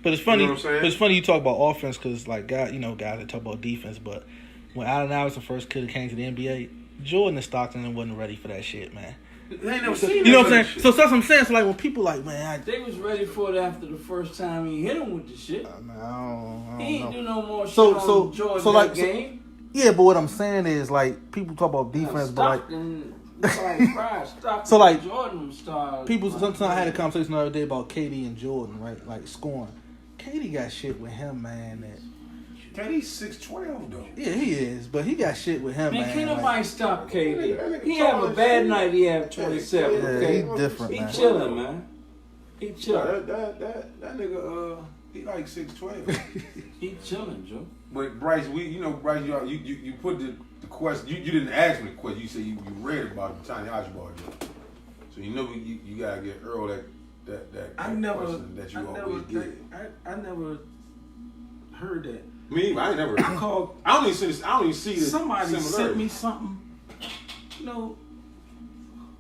But it's funny. You know what I'm saying? But it's funny you talk about offense because like guys that talk about defense. But when Allen Iverson first could have came to the NBA, Jordan and Stockton wasn't ready for that shit, man. They ain't never seen You know what that I'm saying? shit. So that's what I'm saying. So like when people like, man, They was ready for it after the first time he hit him with the shit. I don't He ain't know. do no more shit So on Jordan so like that game. yeah, but what I'm saying is like people talk about defense, but like So, like, Jordan started. people sometimes I had a conversation the other day about KD and Jordan, right? Like scoring. KD got shit with him, man. That KD's 6'12" though. yeah, he is, but he got shit with him, Man, man. can't like, nobody stop KD. That nigga He have a tall as bad shit. night. He have 27. yeah, Okay, he different, he man. chilling, man. He chilling. That nigga, he like 6'12". He chilling, Joe. But Bryce, Bryce, you put the question. You didn't ask me the question. You said you read about the Tiny Archibald joke. So you know you gotta get Earl that question that you always get. I never heard that. Me, I ain't never. I called. I don't even see this. Somebody sent me something. You know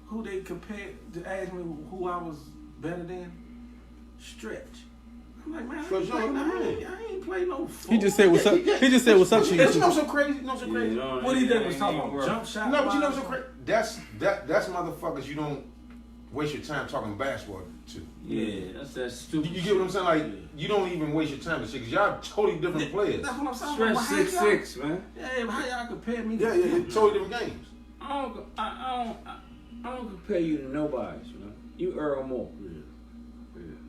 who they compared to ask me who I was better than? Stretch. I'm like, man, I ain't play no. He just said what's up. He just said what's up to You know you. what's so crazy? You know what's so crazy? Yeah, What he did was talking about jump shot. No, but you know what's so crazy? That's motherfuckers you don't waste your time talking basketball to. Yeah, that's that stupid. You get what I'm saying? Like you don't even waste your time to shit because y'all totally different players. That's what I'm saying. Stretch Well, how 6'6", man. y'all- Yeah, how y'all compare me? Yeah, it's totally different games. I don't compare you to nobody, man. You Earl Moore.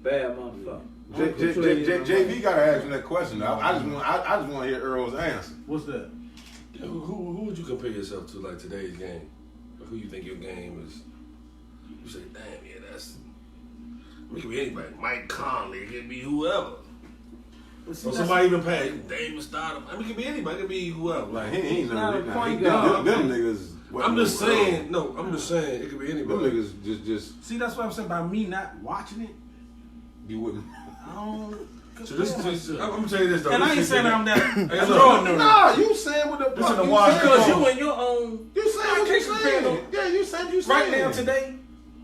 Bad motherfucker. JV gotta ask him that question. I just want to hear Earl's answer. What's that? Who would you compare yourself to, like today's game? Or who you think your game is? You say, damn, yeah, that's. It could be anybody. Mike Conley, it could be whoever. Or somebody even past David Stoddard. I mean, it could be anybody. It could be whoever. Like Like, he ain't not a no point guard. them niggas. I'm just saying. No, I'm just saying it could be Them anybody. niggas just See, that's what I'm saying by me not watching it. you wouldn't. I don't. So this, I'm gonna tell you this though. And I ain't This saying is- I'm that Hey, look. Jordan. Nah, you saying what the This fuck is the you watch saying? because you in your own. You saying I what can't you compare saying? no. Yeah, you said you saying.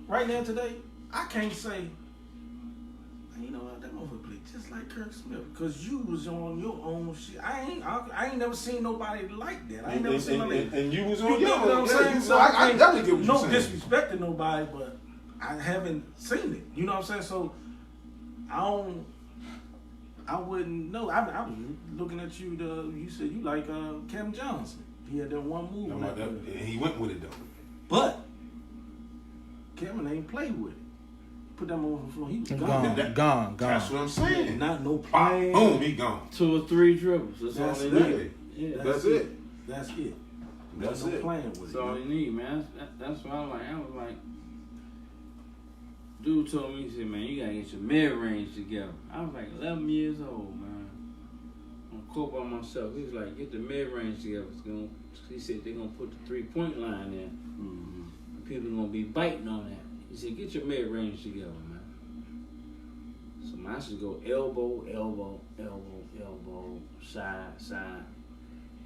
Right now today, I can't say. You know what? That motherfucker played just like Kirk Smith because you was on your own shit. I ain't never seen nobody like that. I ain't never seen nobody. And you was You on know your what I'm own. saying? Yeah, So I can't- definitely get what no you're saying. disrespect to nobody, but I haven't seen it. You know what I'm saying? So I wouldn't know. I was looking at you. You said you like Kevin Johnson. He had that one move. No, on that. and he went with it though. But Kevin ain't played with it. Put that on the floor. He was Gone. gone. That's what I'm saying. Not no Bop, play. boom, he gone. 2 or 3 dribbles. That's all That's they it. need. Yeah, That's it. That's it. That's no it. playing with that's it. all they need, man. That's why I'm like, dude told me, he said, man, you gotta get your mid-range together. I was like 11 years old, man. I'm cool by myself. He was like, get the mid-range together. He said they're gonna put the 3-point line in. Mm-hmm. People gonna be biting on that. He said, get your mid-range together, man. So mine should go elbow, elbow, elbow, elbow, side, side.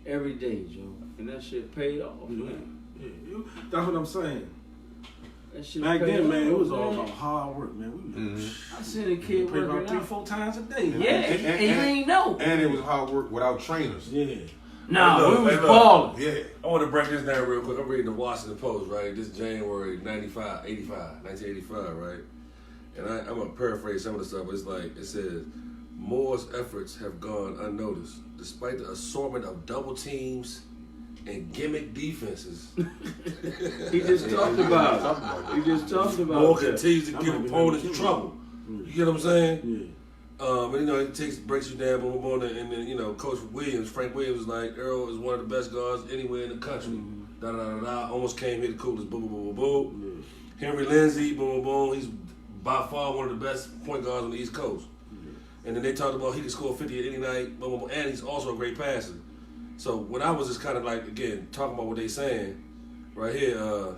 Every day, Joe. And that shit paid off, man. Yeah, that's what I'm saying. That shit Back paid then, man, it off, was all man. about hard work, man. We I seen a kid played working about out. 3-4 times a day. Yeah, and you ain't know. And it was hard work without trainers. Yeah. Nah, Hey, look, we was hey, look. balling. Yeah. I want to break this down real quick. I'm reading the Washington Post, right? This January 1985, right? And I'm going to paraphrase some of the stuff, but it's like, it says, Moore's efforts have gone unnoticed. Despite the assortment of double teams and gimmick defenses, He just talked about it. He just talked about Moore it. continues to I give might be opponents having trouble. You get what I'm saying? Yeah. But you know, it breaks you down, boom, boom, boom, and then you know, Coach Williams, Frank Williams, is like Earl is one of the best guards anywhere in the country. Da da da da. Almost came here the coolest. Boom, boom, boom, boom, boom. Henry Lindsey, boom, boom, boom. He's by far one of the best point guards on the East Coast. And then they talked about he could score 50 at any night, boom, boom, boom, and he's also a great passer. So when I was just kind of like again talking about what they saying right here.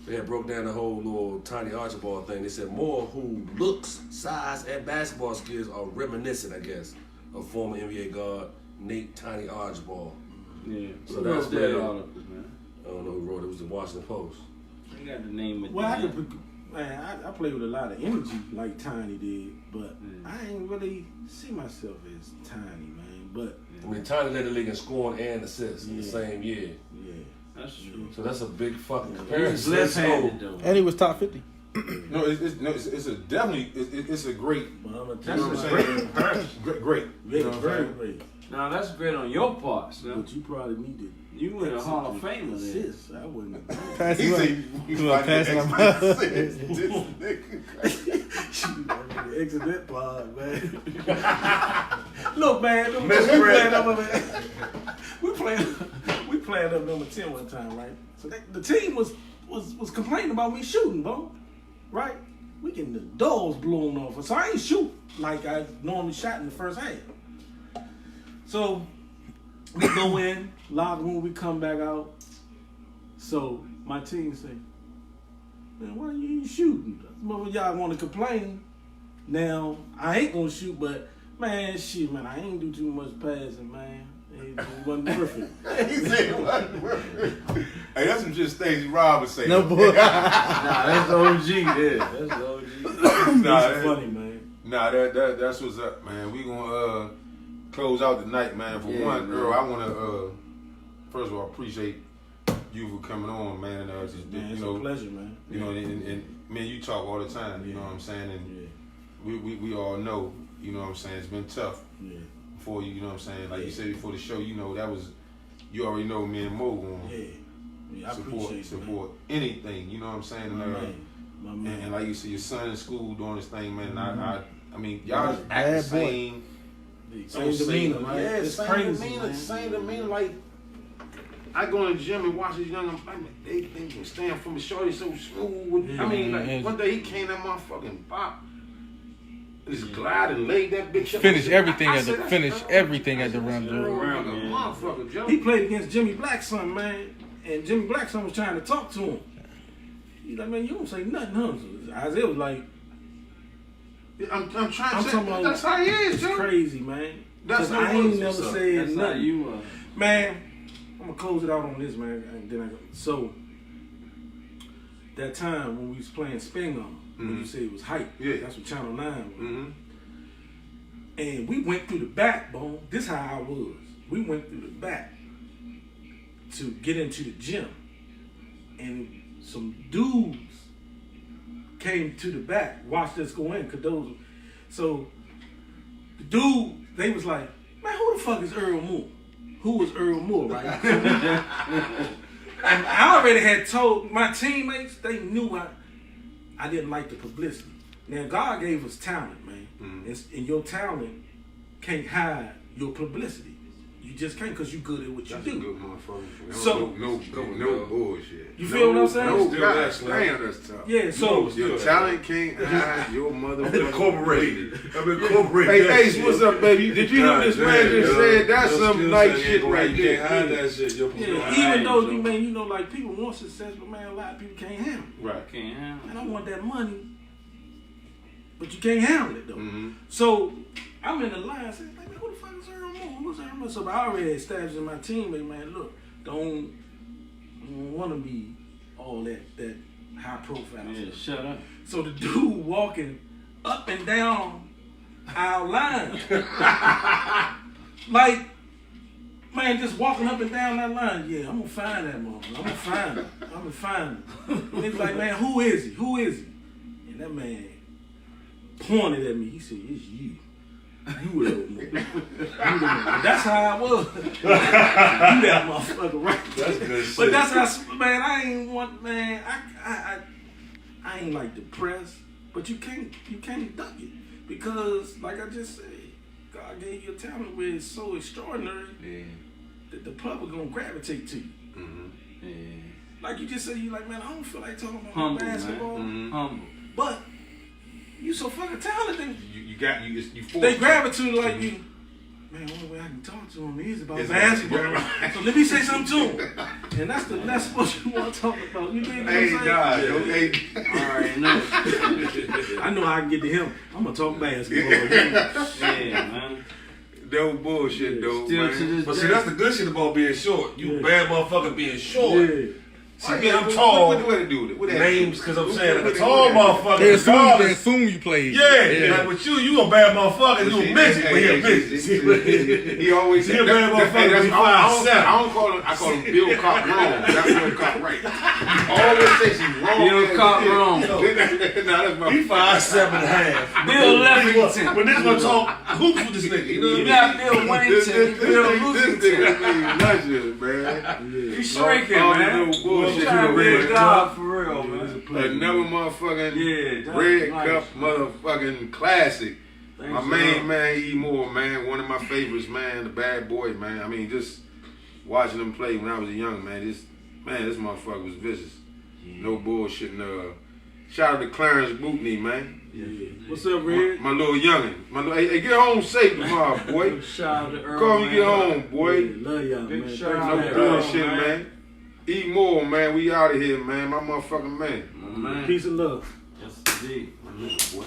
They had broke down the whole little Tiny Archibald thing. They said Moore, who looks, size, and basketball skills are reminiscent, I guess, of former NBA guard Nate Tiny Archibald. Yeah. So that's that where- article, man. I don't know who wrote it. It was the Washington Post. You got the name of Well, I the could, man, I play with a lot of energy like Tiny did, but I ain't really see myself as Tiny, man. But I mean, Tiny led the league in scoring and assists in the Yeah. same year. yeah, That's true. So that's a big fucking He's comparison. left-handed though. And he was top 50. No, it's a definitely it's a great, But I'm gonna That's tell you what I'm a saying? great comparison. great. Yeah, You know what I'm very saying? great. Now that's great on your part, son. But you probably needed You were a Hall of Famer then. assists. I wouldn't. Pass He him up. said, You know, pass him up. This nigga. Exit that pod, man. Look, man, we Miss playing Fred. up. We playing up number 10 one time, right? So the team was complaining about me shooting, bro. Right? We getting the doors blown off, so I ain't shoot like I normally shot in the first half. So we go in, locker room, we come back out. So my team say, man, why you ain't shooting? Mother, y'all want to complain. Now, I ain't gonna shoot, but man, shit, man, I ain't do too much passing, man. It wasn't perfect. He said it wasn't perfect. Hey, that's some just Stacey Roberts say. No, boy. Nah, that's OG there. That's OG. Nah, It's funny, man. Nah, that's what's up, man. We gonna close out the night, man. For Yeah, one, man. Earl, I wanna first of all appreciate you for coming on, man. And just, Man, you it's know, a pleasure, man. you know, and man, you talk all the time. You know what I'm saying? And Yeah, we all know, you know what I'm saying. It's been tough yeah, for you. You know what I'm saying? Like you said before the show, you know that was you already know me and Mo gonna yeah. I appreciate it, support anything. You know what I'm saying? man. And, My man. My man. and like you said, your son in school doing this thing, man. And I mean, Yeah, y'all act the bad boy. same. Same demeanor, man. Yeah, It's same crazy, demeanor, man. same demeanor. Like I go in the gym and watch these young, they can stand from the shorty so smooth. I mean, like one day he came that motherfucking pop, just glide and laid that bitch up. Finish everything I at the said, that's finish Earl. everything at the I said, round. that's Earl like a Yeah. motherfucker, Joe. He played against Jimmy Blackson, man, and Jimmy Blackson was trying to talk to him. He's like, man, you don't say nothing, huh? So Isaiah was like, I'm trying to I'm say, talking about that's how he is, it's Joe. crazy, man. That's 'Cause how I he ain't is. never What's up? said That's how nothing. you Man, I'm gonna close it out on this, man. And then so that time when we was playing Spin On, when you said it was hype, Yeah. that's what Channel 9 was. Mm-hmm. And we went through the backbone. This how I was. We went through the back to get into the gym, and some dudes came to the back, watched us go in. Cause those, so the dude, they was like, man, who the fuck is Earl Moore? Who was Earl Moore, right? And I already had told my teammates, they knew I didn't like the publicity. Now, God gave us talent, man. And your talent can't hide your publicity. You just can't because you good at what you That's a do. good motherfucker. So- no bullshit. You feel what I'm saying? No, Still God excellent. damn, that's tough. Yeah, so Your talent can't hide your motherfucking Incorporated. I'm incorporated. Hey, that Ace, shit. what's up, baby? Did you hear this man just said? That's some nice shit right You can't hide there. that shit. Your yeah, even though you know, like people want success, but man, a lot of people can't handle it. Right. Can't handle I don't want that money, but you can't handle it though. Mm-hmm. So I'm in the line saying, like, man, who the fuck is Earl Moore? Who's Earl Moore? So I already established in my teammate, man, look, don't want to be all that high profile. it. Yeah, shut up. So the dude walking up and down our line, like, man, just walking up and down that line. Yeah, I'm gonna find that motherfucker. I'm gonna find him. And he's like, man, who is he? Who is he? And that man pointed at me. He said, it's you. You Earl Moore. You the man. That's how I was. You that motherfucker, right? That's good shit. But that's how, man, I ain't want, man, I ain't like depressed, but you can't duck it. Because, like I just said, God gave you a talent where it's so extraordinary that the public gonna gravitate to you. Yeah. Like you just said, you like, man, I don't feel like talking about Humble, basketball. man. Humble. But you so fucking talented. You forced They to. gravitate like you. Man, the only way I can talk to him is about It's basketball. about- So let me say something to him. And that's what you want to talk about. You dig what Hey, I'm nah, saying? yo, hey. All right, no. I know I can get to him. I'm gonna talk basketball. Yeah, man. No bullshit, though, Still man. to this But day. see, that's the good shit about being short. You bad motherfucker being short. Yeah. See, me, I'm tall. What to do with it? What Names, because I'm saying, like a tall motherfucker. They regardless. assume you played. Yeah, like with you a bad motherfucker. You a midget, but he a midget. He always He a bad motherfucker, but he 5'7". I don't call him. I call him Bill Cop wrong. That's Bill Cop right. Always says he's wrong. Bill Cop wrong. Nah, that's my. He 5'7.5". Bill Levington. But this one talk hoops with this nigga. You know what I You're mean? not Bill Winnington, Bill This Levington. nigga luscious, man. You shrinking, All man. the bullshit. You trying to be a god for real, man. Another motherfucking Yeah, red nice. cup motherfucking classic. Thanks My a main lot. man, E. Moore, man, one of my favorites, man, the bad boy, man. I mean, just watching him play when I was a young man, this motherfucker was vicious. No bullshit. Shout out to Clarence Bootney, man. What's up, Red? My little youngin'. Hey, get home safe tomorrow, boy. Shout out to Earl. Call me, man. get home, boy. Love y'all, Big man. shout Thanks out for No to having Earl, me. bullshit, man. man. E. Moore, man, we out of here, man. My motherfucking man. Man. Peace and love. Yes, indeed. Boy.